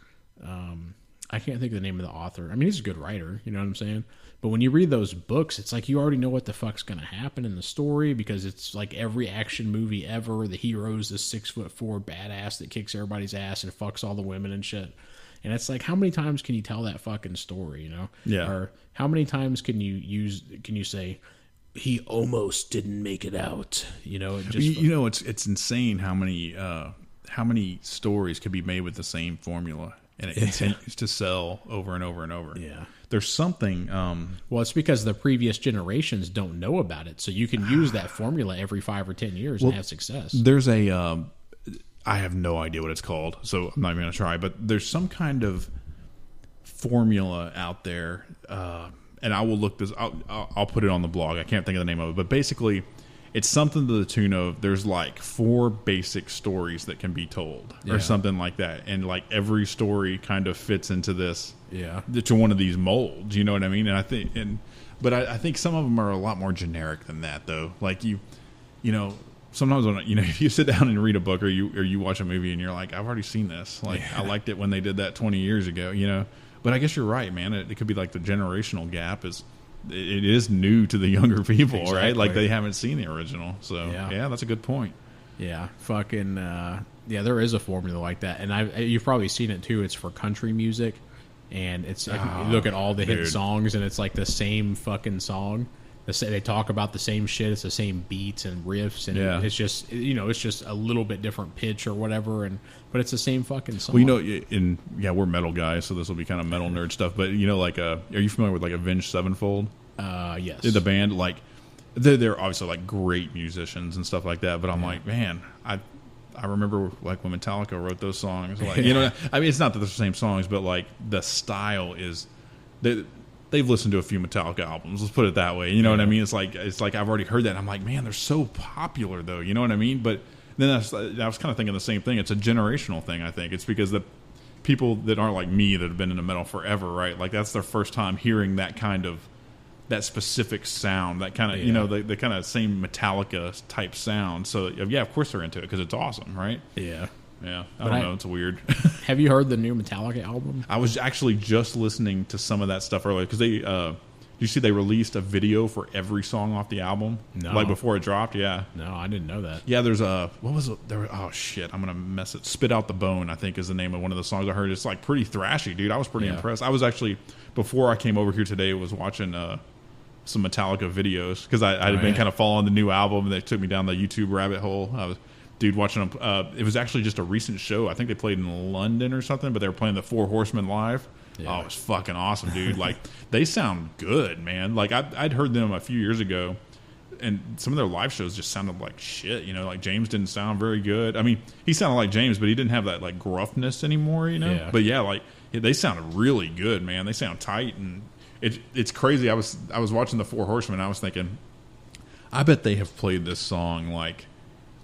I can't think of the name of the author. I mean, he's a good writer, you know what I'm saying? But when you read those books, it's like you already know what the fuck's going to happen in the story because it's like every action movie ever. The hero's this 6'4" badass that kicks everybody's ass and fucks all the women and shit. And it's like, how many times can you tell that fucking story, you know? Yeah. Or how many times can you say, he almost didn't make it out, you know? It's insane how many stories could be made with the same formula. And it continues to sell over and over and over. Yeah. There's something... well, it's because the previous generations don't know about it. So you can use that formula every 5 or 10 years and have success. There's a... I have no idea what it's called, so I'm not even going to try. But there's some kind of formula out there. And I will look this... I'll put it on the blog. I can't think of the name of it. But basically... It's something to the tune of there's like 4 basic stories that can be told or something like that. And like every story kind of fits into this, to one of these molds, you know what I mean? And I think some of them are a lot more generic than that though. Like you know, sometimes when, you know, if you sit down and read a book or you watch a movie and you're like, I've already seen this. Like I liked it when they did that 20 years ago, you know, but I guess you're right, man. It could be like the generational gap it is new to the younger people, exactly. Right? Like they haven't seen the original. So yeah, that's a good point. Yeah, fucking there is a formula like that, and you've probably seen it too. It's for country music, and you look at all the hit songs, and it's like the same fucking song. They talk about the same shit. It's the same beats and riffs, and it's just it's just a little bit different pitch or whatever, but it's the same fucking song. Well, we're metal guys, so this will be kind of metal nerd stuff. But like, are you familiar with like Avenged Sevenfold? Yes. The band, like they're obviously like great musicians and stuff like that. But I'm like, man, I remember like when Metallica wrote those songs. Like, you know, I mean, it's not that they're the same songs, but like the style is they've listened to a few Metallica albums. Let's put it that way. You know what I mean? It's like I've already heard that. And I'm like, man, they're so popular though. You know what I mean? But then I was kind of thinking the same thing. It's a generational thing. I think it's because the people that aren't like me that have been into metal forever, right? Like that's their first time hearing that specific sound, that kind of the kind of same Metallica type sound. So yeah, of course they're into it because it's awesome, right? Yeah. I don't know. It's weird. Have you heard the new Metallica album? I was actually just listening to some of that stuff earlier because you see they released a video for every song off the album, like before it dropped. Yeah. No, I didn't know that. Yeah, there's what was it? Oh shit, I'm gonna mess it. Spit Out the Bone, I think, is the name of one of the songs I heard. It's like pretty thrashy, dude. I was pretty impressed. I was actually, before I came over here today, was watching some Metallica videos because I had been kind of following the new album, and they took me down the YouTube rabbit hole. I was watching them. It was actually just a recent show. I think they played in London or something, but they were playing the Four Horsemen live. Yeah. Oh, it was fucking awesome, dude. Like they sound good, man. Like I'd heard them a few years ago, and some of their live shows just sounded like shit. You know, like James didn't sound very good. I mean, he sounded like James, but he didn't have that like gruffness anymore. You know. Yeah. But yeah, like they sounded really good, man. They sound tight, and it's crazy. I was watching the Four Horsemen. And I was thinking, I bet they have played this song like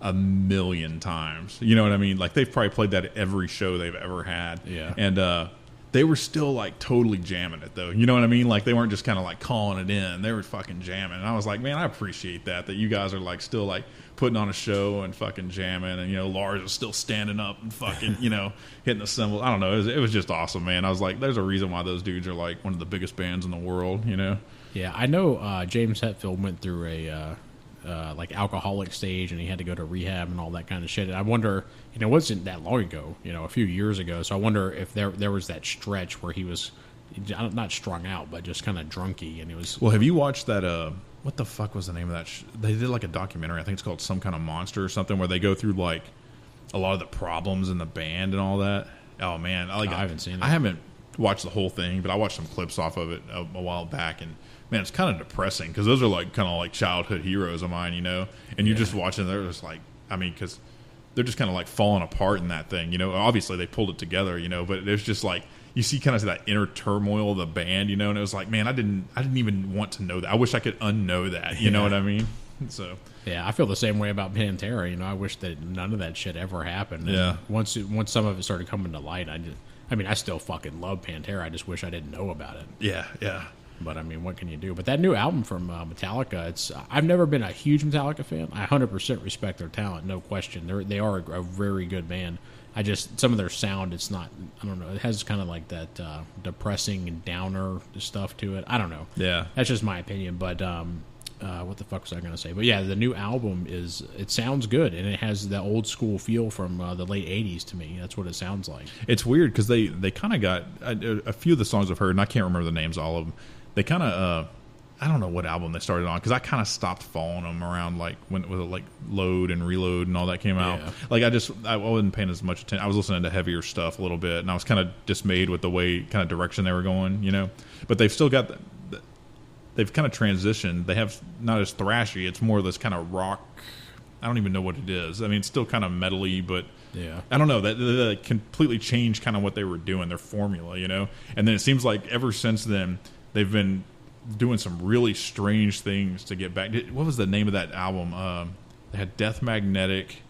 a million times. You know what I mean? Like they've probably played that at every show they've ever had. Yeah. And they were still like totally jamming it though. You know what I mean? Like they weren't just kind of like calling it in. They were fucking jamming. And I was like, man, I appreciate that you guys are like still like putting on a show and fucking jamming. And Lars is still standing up and fucking hitting the cymbals. I don't know. It was just awesome, man. I was like, there's a reason why those dudes are like one of the biggest bands in the world. You know? Yeah, I know. James Hetfield went through a like alcoholic stage, and he had to go to rehab and all that kind of shit. And I wonder, it wasn't that long ago, a few years ago. So I wonder if there was that stretch where he was not strung out, but just kind of drunky, and he was. Well, have you watched that? What the fuck was the name of that? They did like a documentary. I think it's called Some Kind of Monster or something, where they go through like a lot of the problems in the band and all that. Oh man, I haven't seen it. I haven't watched the whole thing, but I watched some clips off of it a while back, and man, it's kind of depressing because those are like kind of like childhood heroes of mine, and you're just watching. They're just like, I mean, because they're just kind of like falling apart in that thing, Obviously, they pulled it together, but there's just like you see kind of that inner turmoil of the band, and it was like, man, I didn't even want to know that. I wish I could unknow that, you know what I mean? So Yeah, I feel the same way about Pantera. You know, I wish that none of that shit ever happened. And Yeah. once some of it started coming to light, I mean, I still fucking love Pantera. I just wish I didn't know about it. yeah, yeah. But I mean, what can you do? But that new album from Metallica, I've never been a huge Metallica fan. I 100% respect their talent, no question. They are a very good band. I just, some of their sound, it's not, I don't know, it has kind of like that depressing and downer stuff to it. I don't know. Yeah. That's just my opinion. But what the fuck was I going to say? But yeah, the new album it sounds good, and it has the old school feel from the late 80s to me. That's what it sounds like. It's weird because they kind of got a few of the songs I've heard, and I can't remember the names of all of them. They kind of, I don't know what album they started on because I kind of stopped following them around like when with like Load and Reload and all that came out. Yeah. Like I wasn't paying as much attention. I was listening to heavier stuff a little bit, and I was kind of dismayed with the way kind of direction they were going, you know. But they've still got they've kind of transitioned. They have not as thrashy. It's more this kind of rock. I don't even know what it is. I mean, it's still kind of metally, but Yeah. I don't know. That completely changed kind of what they were doing, their formula, you know. And then it seems like ever since then they've been doing some really strange things to get back. What was the name of that album? They had Death Magnetic.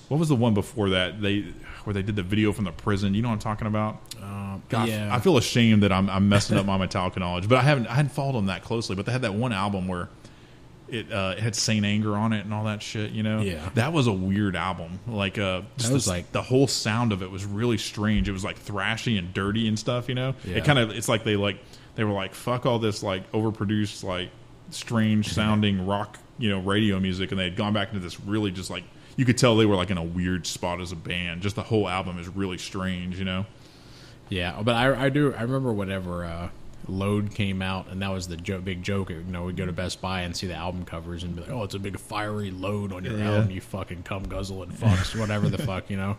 What was the one before that? Where they did the video from the prison. You know what I'm talking about? God, yeah. I feel ashamed that I'm messing up my Metallica knowledge, but I hadn't followed them that closely. But they had that one album where it had Saint Anger on it and all that shit. You know, Yeah. that was a weird album. Like, just was like the whole sound of it was really strange. It was like thrashy and dirty and stuff. You know, Yeah. it's like they were like, fuck all this like overproduced like strange sounding rock, you know, radio music, and they had gone back into this really just like, you could tell they were like in a weird spot as a band. Just the whole album is really strange, you know. Yeah, but I remember whenever Load came out, and that was the big joke. You know, we'd go to Best Buy and see the album covers and be like, "Oh, it's a big fiery load on your album, you fucking cum guzzling fucks," whatever the fuck, you know.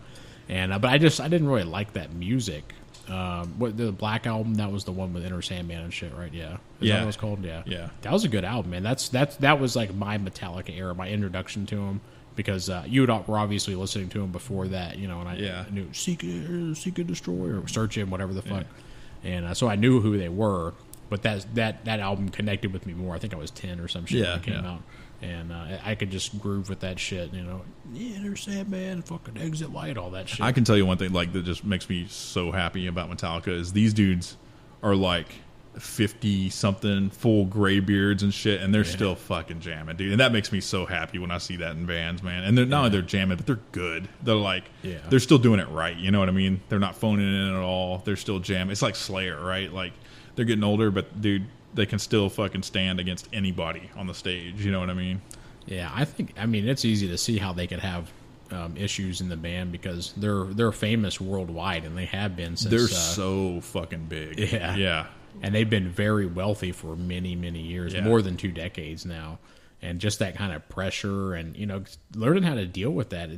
And but I didn't really like that music. What the Black Album? That was the one with Enter Sandman and shit, right? Yeah, Is that what it was called? Yeah, Yeah. That was a good album, man. That was like my Metallica era, my introduction to him. Because you were obviously listening to him before that, you know, and I knew Seek and Destroy or Search Him, whatever the fuck. And so I knew who they were, but that album connected with me more. I think I was 10 or some shit when it came out. And I could just groove with that shit, you know. Yeah, there's Sandman, fucking Exit Light, all that shit. I can tell you one thing like that just makes me so happy about Metallica is these dudes are like 50 something, full gray beards and shit, and they're still fucking jamming, dude. And that makes me so happy when I see that in bands, man. And they're not only they're jamming, but they're good. They're like, they're still doing it right. You know what I mean? They're not phoning it in at all. They're still jamming. It's like Slayer, right? Like they're getting older, but dude, they can still fucking stand against anybody on the stage. You know what I mean? Yeah, I mean, it's easy to see how they could have issues in the band because they're famous worldwide, and they have been since they're so fucking big. Yeah. And they've been very wealthy for many, many years, more than 2 decades now. And just that kind of pressure and, you know, learning how to deal with that.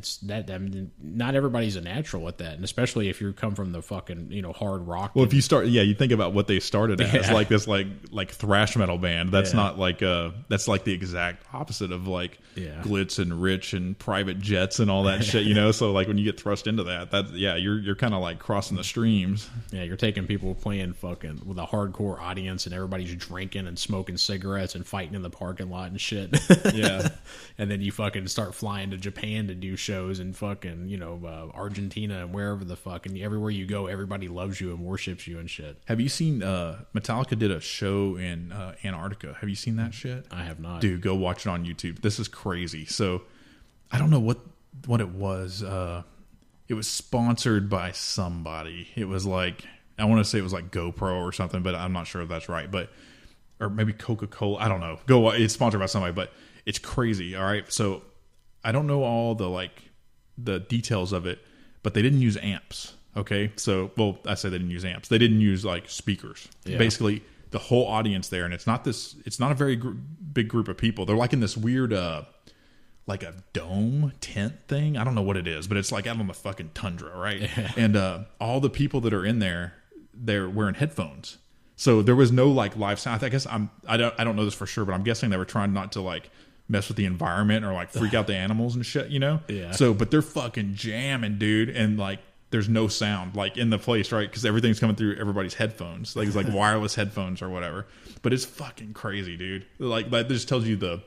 I mean, not everybody's a natural at that. And especially if you come from the fucking, you know, hard rock. Well, if you start, you think about what they started as, like this, like thrash metal band. That's not like, that's like the exact opposite of like glitz and rich and private jets and all that shit, you know? So like when you get thrust into that you're kind of like crossing the streams. Yeah, you're taking people playing fucking with a hardcore audience and everybody's drinking and smoking cigarettes and fighting in the parking lot and shit. Yeah. And then you fucking start flying to Japan to do shows and fucking, you know, Argentina and wherever the fuck, and everywhere you go, everybody loves you and worships you and shit. Have you seen Metallica did a show in Antarctica? Have you seen that shit? I have not. Dude, go watch it on YouTube. This is crazy. So I don't know what it was. It was sponsored by somebody. It was like, I want to say it was like GoPro or something, but I'm not sure if that's right. But or maybe Coca-Cola. I don't know. It's sponsored by somebody, but it's crazy. All right. So I don't know all the details of it, but they didn't use amps. Okay. So, well, I say they didn't use amps. They didn't use like speakers. Yeah. Basically the whole audience there. And it's not a very big group of people. They're like in this weird, like a dome tent thing. I don't know what it is, but it's like out on the fucking tundra. Right. Yeah. And, all the people that are in there, they're wearing headphones. So there was no like live sound. I guess I don't know this for sure, but I'm guessing they were trying not to like mess with the environment or like freak out the animals and shit, you know? Yeah. So, but they're fucking jamming, dude, and like there's no sound like in the place, right? Because everything's coming through everybody's headphones, like it's like wireless headphones or whatever. But it's fucking crazy, dude. Like that just tells you the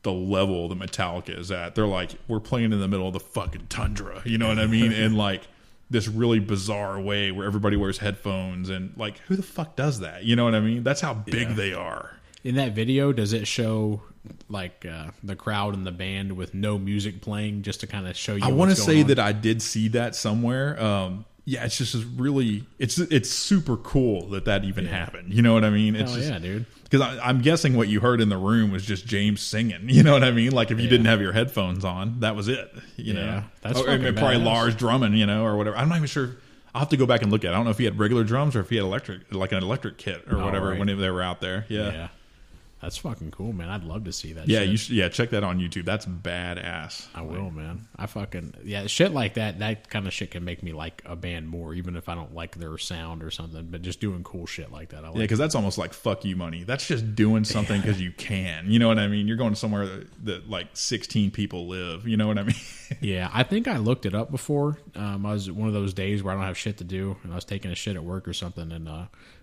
the level that Metallica is at. They're like, we're playing in the middle of the fucking tundra, you know what I mean? And like this really bizarre way where everybody wears headphones, and like, who the fuck does that? You know what I mean? That's how big they are. In that video, does it show like the crowd and the band with no music playing, just to kind of show you? I want to say that I did see that somewhere. Yeah, it's just really, it's super cool that even happened. You know what I mean? It's Hell yeah, dude. Because I'm guessing what you heard in the room was just James singing. You know what I mean? Like if you didn't have your headphones on, that was it. You know, that's probably badass. Lars drumming, you know, or whatever. I'm not even sure. I'll have to go back and look at it. I don't know if he had regular drums or if he had electric, like an electric kit or whatever when they were out there. Yeah. That's fucking cool, man. I'd love to see that. Yeah, shit. check that on YouTube. That's badass. I will, man. Shit like that. That kind of shit can make me like a band more, even if I don't like their sound or something. But just doing cool shit like that, I like. Yeah, because that's almost like fuck you money. That's just doing something because you can. You know what I mean? You're going somewhere that like 16 people live. You know what I mean? Yeah, I think I looked it up before. I was one of those days where I don't have shit to do, and I was taking a shit at work or something, and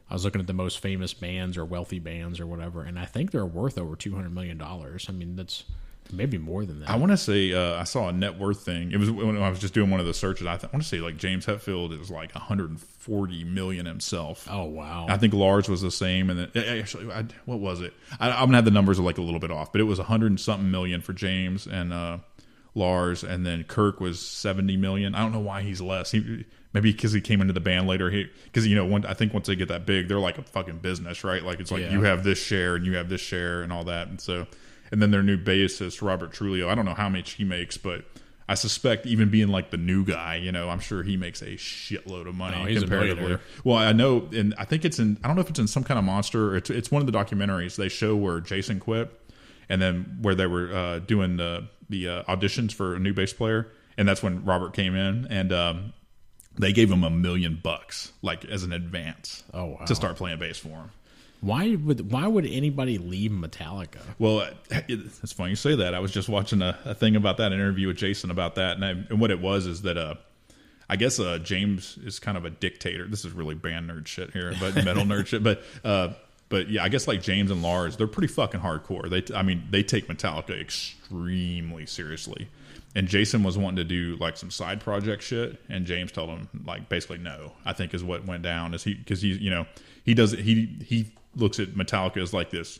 I was looking at the most famous bands or wealthy bands or whatever, and I think they're worth over $200 million. I mean, that's maybe more than that. I want to say I saw a net worth thing. It was when I was just doing one of the searches. I want to say like James Hetfield is like 140 million himself. Oh wow! I think Lars was the same, and then actually, what was it? I'm gonna have the numbers like a little bit off, but it was 100 and something million for James and Lars, and then Kirk was 70 million. I don't know why he's less. Maybe because he came into the band later. Because, you know, I think once they get that big, they're like a fucking business, right? Like, it's like you have this share and you have this share and all that. And then their new bassist, Robert Trujillo, I don't know how much he makes, but I suspect even being like the new guy, you know, I'm sure he makes a shitload of money comparatively. Well, I know, and I think it's in, I don't know if it's in some kind of Monster, or it's one of the documentaries they show where Jason quit, and then where they were doing the auditions for a new bass player, and that's when Robert came in, and they gave him $1 million, like as an advance, to start playing bass for him. Why would anybody leave Metallica? Well, it's funny you say that. I was just watching a thing about that, an interview with Jason about that, and what it was is that I guess James is kind of a dictator. This is really band nerd shit here, but metal nerd shit. But yeah, I guess like James and Lars, they're pretty fucking hardcore. They take Metallica extremely seriously. And Jason was wanting to do like some side project shit, and James told him like basically no. I think is what went down is he looks at Metallica as like this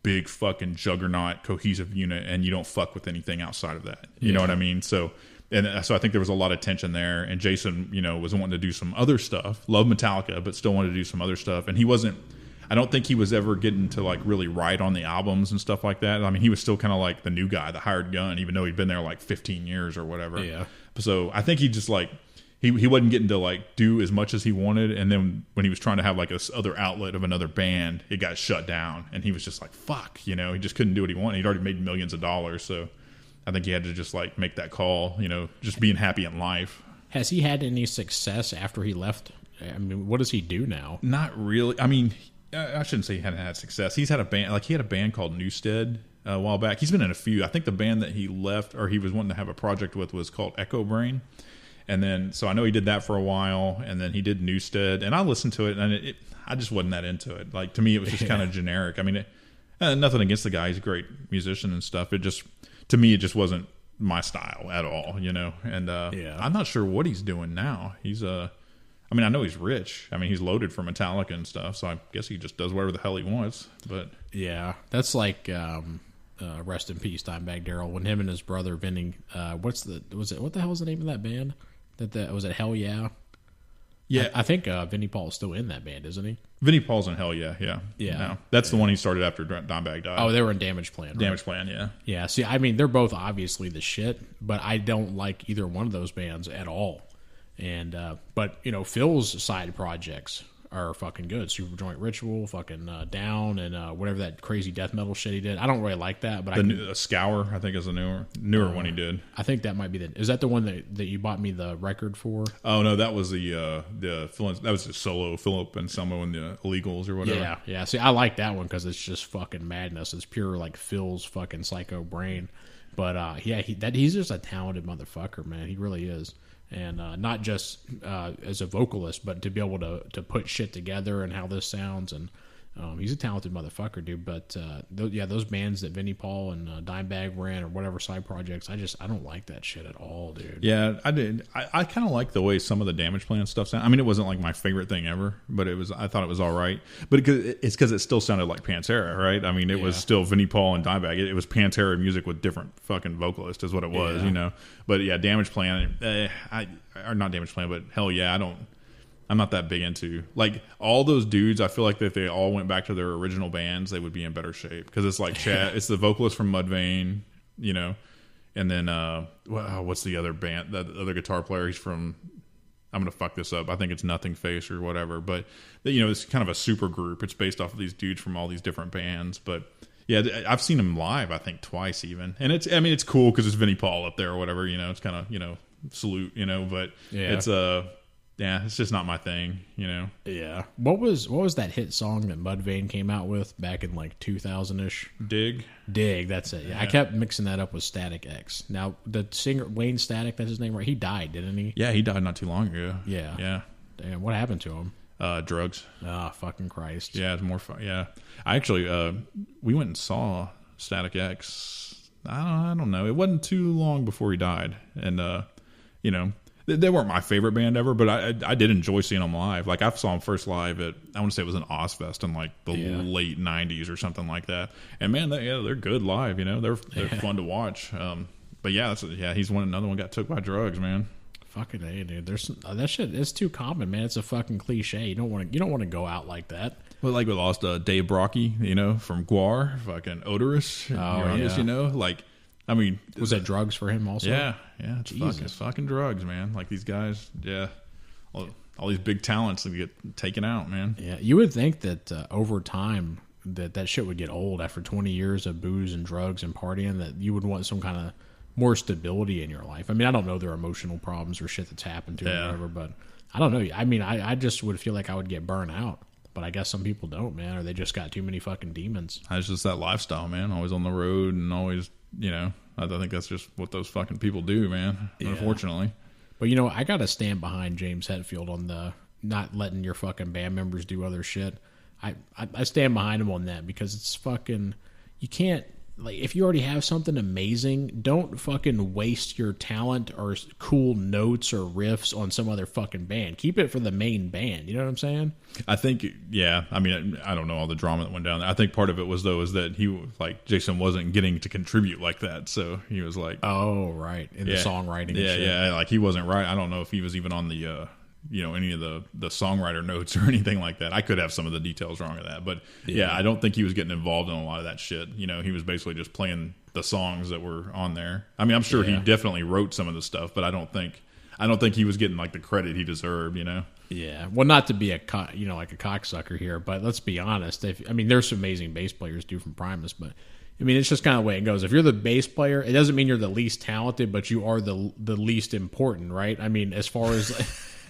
big fucking juggernaut cohesive unit, and you don't fuck with anything outside of that. You know what I mean? So I think there was a lot of tension there, and Jason, you know, was wanting to do some other stuff, love Metallica, but still wanted to do some other stuff, and he wasn't. I don't think he was ever getting to like really write on the albums and stuff like that. I mean, he was still kind of like the new guy, the hired gun, even though he'd been there like 15 years or whatever. Yeah. So I think he just like he wasn't getting to like do as much as he wanted, and then when he was trying to have like this other outlet of another band, it got shut down, and he was just like fuck, you know, he just couldn't do what he wanted. He'd already made millions of dollars, so I think he had to just like make that call, you know, just being happy in life. Has he had any success after he left? I mean, what does he do now? Not really. I mean, I shouldn't say he hadn't had success. He's had a band, like he had a band called Newstead a while back. He's been in a few. I think the band that he left or he was wanting to have a project with was called Echo Brain. And then, so I know he did that for a while, and then he did Newstead, and I listened to it, and I just wasn't that into it. Like, to me, it was just kind of generic. I mean, nothing against the guy. He's a great musician and stuff. To me, it just wasn't my style at all, you know? And I'm not sure what he's doing now. I mean, I know he's rich. I mean, he's loaded for Metallica and stuff, so I guess he just does whatever the hell he wants. But yeah, that's like rest in peace, Dimebag Darrell. When him and his brother Vinny, what the hell is the name of that band? Was it Hell Yeah? Yeah, I think Vinnie Paul's still in that band, isn't he? Vinnie Paul's in Hell Yeah, yeah. No, that's the one he started after Dimebag died. Oh, they were in Damage Plan. Right? Damage Plan, yeah. Yeah, see, I mean, they're both obviously the shit, but I don't like either one of those bands at all. And but you know, Phil's side projects are fucking good. Superjoint Ritual, fucking Down, and whatever that crazy death metal shit he did. I don't really like that, but Scour, I think, is a newer one he did. I think that might be is that the one that you bought me the record for? Oh no, that was that was the solo Philip and Selmo and the Illegals or whatever. Yeah. See, I like that one because it's just fucking madness. It's pure like Phil's fucking psycho brain. But he's just a talented motherfucker, man. He really is. And not just as a vocalist, but to be able to put shit together and how this sounds. And He's a talented motherfucker, dude. But those bands that Vinnie Paul and Dimebag were in, or whatever side projects, I don't like that shit at all, dude. Yeah, I did. I kind of like the way some of the Damage Plan stuff sounded. I mean, it wasn't like my favorite thing ever, but I thought it was all right. But it's because it still sounded like Pantera, right? I mean, it was still Vinnie Paul and Dimebag. It was Pantera music with different fucking vocalists, is what it was, you know. But yeah, Damage Plan, or not Damage Plan, but hell yeah, I'm not that big into like all those dudes. I feel like if they all went back to their original bands, they would be in better shape because it's like Chad. It's the vocalist from Mudvayne, you know, and then what's the other band? The other guitar player. He's from. I'm gonna fuck this up. I think it's Nothing Face or whatever. But you know, it's kind of a super group. It's based off of these dudes from all these different bands. But yeah, I've seen him live. I think twice even, and it's cool because it's Vinnie Paul up there or whatever. You know, it's kind of salute. You know, but it's yeah, it's just not my thing, you know. Yeah. What was that hit song that Mudvayne came out with back in like 2000-ish? Dig, that's it. Yeah. I kept mixing that up with Static X. Now, the singer Wayne Static, that's his name, right? He died, didn't he? Yeah, he died not too long ago. Yeah. Damn, what happened to him? Drugs. Ah, fucking Christ. Yeah, it's more fun. Yeah. I actually we went and saw Static X. I don't know. It wasn't too long before he died. And you know, they weren't my favorite band ever, but I did enjoy seeing them live. Like I saw them first live at, I want to say it was an Ozfest in like the late 90s or something like that. And man, they're good live. You know, they're fun to watch. But yeah, he's another one got took by drugs, man. Fucking A, dude. That shit is too common, man. It's a fucking cliche. You don't want to go out like that. Well, like we lost Dave Brocky, you know, from Guar, fucking Odorous. You know, like. I mean, was that drugs for him also? Yeah, it's fucking drugs, man. Like these guys, all these big talents that get taken out, man. Yeah, you would think that over time that shit would get old after 20 years of booze and drugs and partying, that you would want some kind of more stability in your life. I mean, I don't know their emotional problems or shit that's happened to them or whatever, but I don't know. I mean, I just would feel like I would get burnt out. But I guess some people don't, man, or they just got too many fucking demons. It's just that lifestyle, man. Always on the road and always, you know, I think that's just what those fucking people do, man, unfortunately. But, you know, I got to stand behind James Hetfield on the not letting your fucking band members do other shit. I stand behind him on that because it's fucking, you can't, like, if you already have something amazing, don't fucking waste your talent or cool notes or riffs on some other fucking band. Keep it for the main band. You know what I'm saying? I think, yeah. I mean, I don't know all the drama that went down there. I think part of it was, though, is that Jason wasn't getting to contribute like that. So he was like, oh, right. In the songwriting. Yeah. Like he wasn't right. I don't know if he was even on the, any of the songwriter notes or anything like that. I could have some of the details wrong of that, but I don't think he was getting involved in a lot of that shit. You know, he was basically just playing the songs that were on there. I mean, I'm sure he definitely wrote some of the stuff, but I don't think he was getting like the credit he deserved, you know? Yeah. Well, not to be like a cocksucker here, but let's be honest. There's some amazing bass players too from Primus, but I mean, it's just kind of the way it goes. If you're the bass player, it doesn't mean you're the least talented, but you are the least important, right? I mean, as far as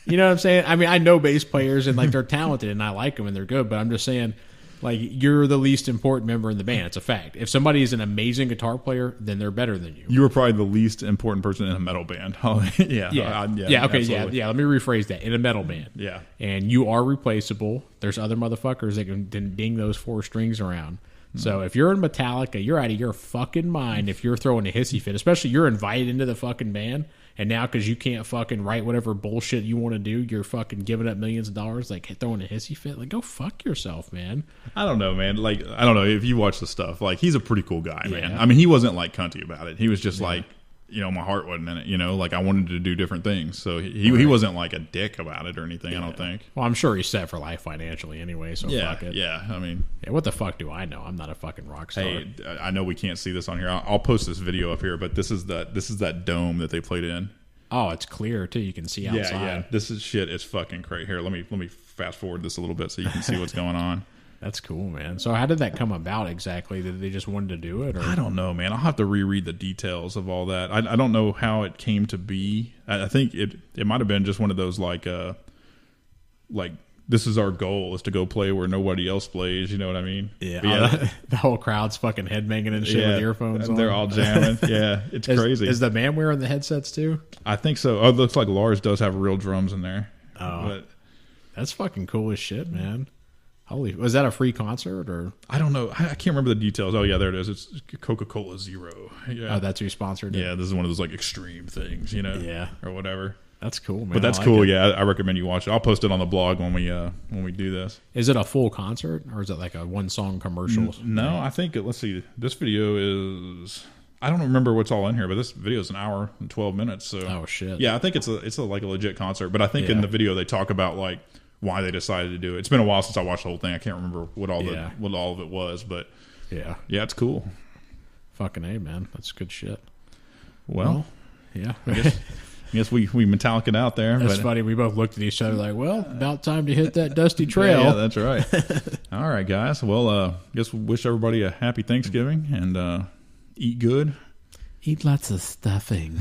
you know what I'm saying? I mean, I know bass players and like they're talented and I like them and they're good, but I'm just saying, like, you're the least important member in the band. It's a fact. If somebody is an amazing guitar player, then they're better than you. You were probably the least important person in a metal band. Okay. Absolutely. Yeah. Let me rephrase that. In a metal band. Yeah. And you are replaceable. There's other motherfuckers that can ding those four strings around. So if you're in Metallica, you're out of your fucking mind if you're throwing a hissy fit. Especially you're invited into the fucking band, and now because you can't fucking write whatever bullshit you want to do, you're fucking giving up millions of dollars, like throwing a hissy fit. Like, go fuck yourself, man. I don't know, man. Like, I don't know if you watch the stuff. Like, he's a pretty cool guy, man. I mean, he wasn't like cunty about it. He was just like, my heart wasn't in it. You know, like I wanted to do different things. So he wasn't like a dick about it or anything. I don't think. Well, I'm sure he's set for life financially anyway. So fuck it. Yeah. I mean, what the fuck do I know? I'm not a fucking rock star. Hey, I know we can't see this on here. I'll post this video up here. But this is that dome that they played in. Oh, it's clear too. You can see outside. Yeah. This is shit. It's fucking crazy. Here, let me fast forward this a little bit so you can see what's going on. That's cool, man. So how did that come about exactly? Did they just wanted to do it? Or? I don't know, man. I'll have to reread the details of all that. I don't know how it came to be. I think it might have been just one of those like this is our goal is to go play where nobody else plays. You know what I mean? Yeah. The whole crowd's fucking headbanging and shit with earphones on. They're all jamming. Yeah, it's crazy. Is the band wearing the headsets too? I think so. Oh, it looks like Lars does have real drums in there. Oh, that's fucking cool as shit, man. Holy, was that a free concert or? I don't know. I can't remember the details. Oh yeah, there it is. It's Coca-Cola Zero. Yeah. Oh, that's who sponsored it. Yeah, this is one of those like extreme things, you know. Yeah. Or whatever. That's cool, man. But that's cool. Yeah, I recommend you watch it. I'll post it on the blog when we do this. Is it a full concert or is it like a one song commercial? No, I think let's see. This video is. I don't remember what's all in here, but this video is an hour and 12 minutes. So oh shit. Yeah, I think it's like a legit concert. But I think in the video they talk about like why they decided to do it. It's been a while since I watched the whole thing. I can't remember what all of it was, but yeah, it's cool. Fucking A, man, that's good shit. Well yeah. I guess we Metallica out there. That's funny. We both looked at each other like, well, about time to hit that dusty trail. Yeah, that's right. All right, guys. Well, guess we wish everybody a happy Thanksgiving and eat good. Eat lots of stuffing.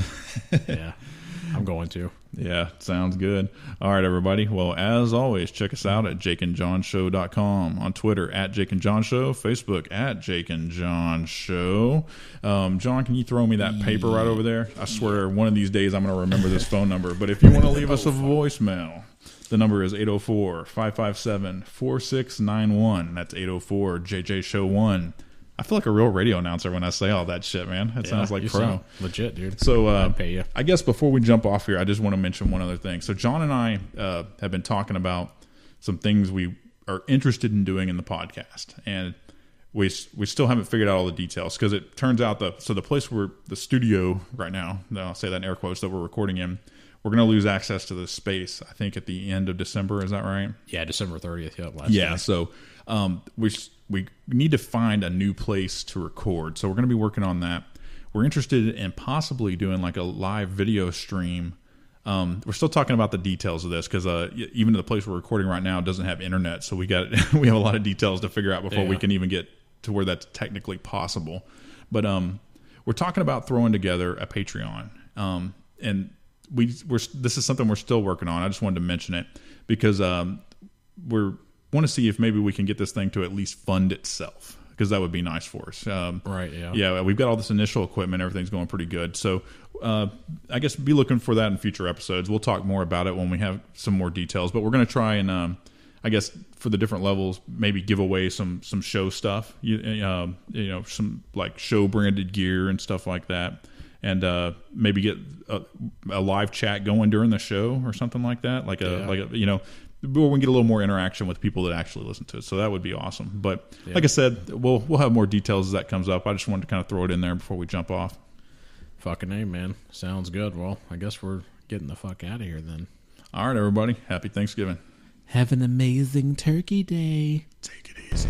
Yeah, I'm going to. Yeah, sounds good. All right, everybody. Well, as always, check us out at jakeandjohnshow.com, on Twitter at Jake and John Show, Facebook at Jake and John Show. John, can you throw me that paper right over there? I swear one of these days I'm going to remember this phone number. But if you want to leave us a voicemail, the number is 804-557-4691. That's 804-JJ-SHOW-1. I feel like a real radio announcer when I say all that shit, man. It sounds like pro. Legit, dude. So I'll pay you. I guess before we jump off here, I just want to mention one other thing. So John and I have been talking about some things we are interested in doing in the podcast. And we still haven't figured out all the details because it turns out the place where the studio right now, I'll say that in air quotes, that we're recording in, we're going to lose access to the space, I think, at the end of December. Is that right? Yeah, December 30th. Yeah, so we need to find a new place to record. So we're going to be working on that. We're interested in possibly doing like a live video stream. We're still talking about the details of this because even the place we're recording right now doesn't have internet. So we have a lot of details to figure out before we can even get to where that's technically possible. But we're talking about throwing together a Patreon. And this is something we're still working on. I just wanted to mention it because we want to see if maybe we can get this thing to at least fund itself, because that would be nice for us. Right, yeah. Yeah, we've got all this initial equipment. Everything's going pretty good. So I guess be looking for that in future episodes. We'll talk more about it when we have some more details. But we're going to try and, I guess, for the different levels, maybe give away some show stuff, some like show-branded gear and stuff like that. And maybe get a live chat going during the show or something like that. Like a where we can get a little more interaction with people that actually listen to it. So that would be awesome. But like I said, we'll have more details as that comes up. I just wanted to kind of throw it in there before we jump off. Fucking A, man. Sounds good. Well, I guess we're getting the fuck out of here then. All right, everybody. Happy Thanksgiving. Have an amazing Turkey Day. Take it easy.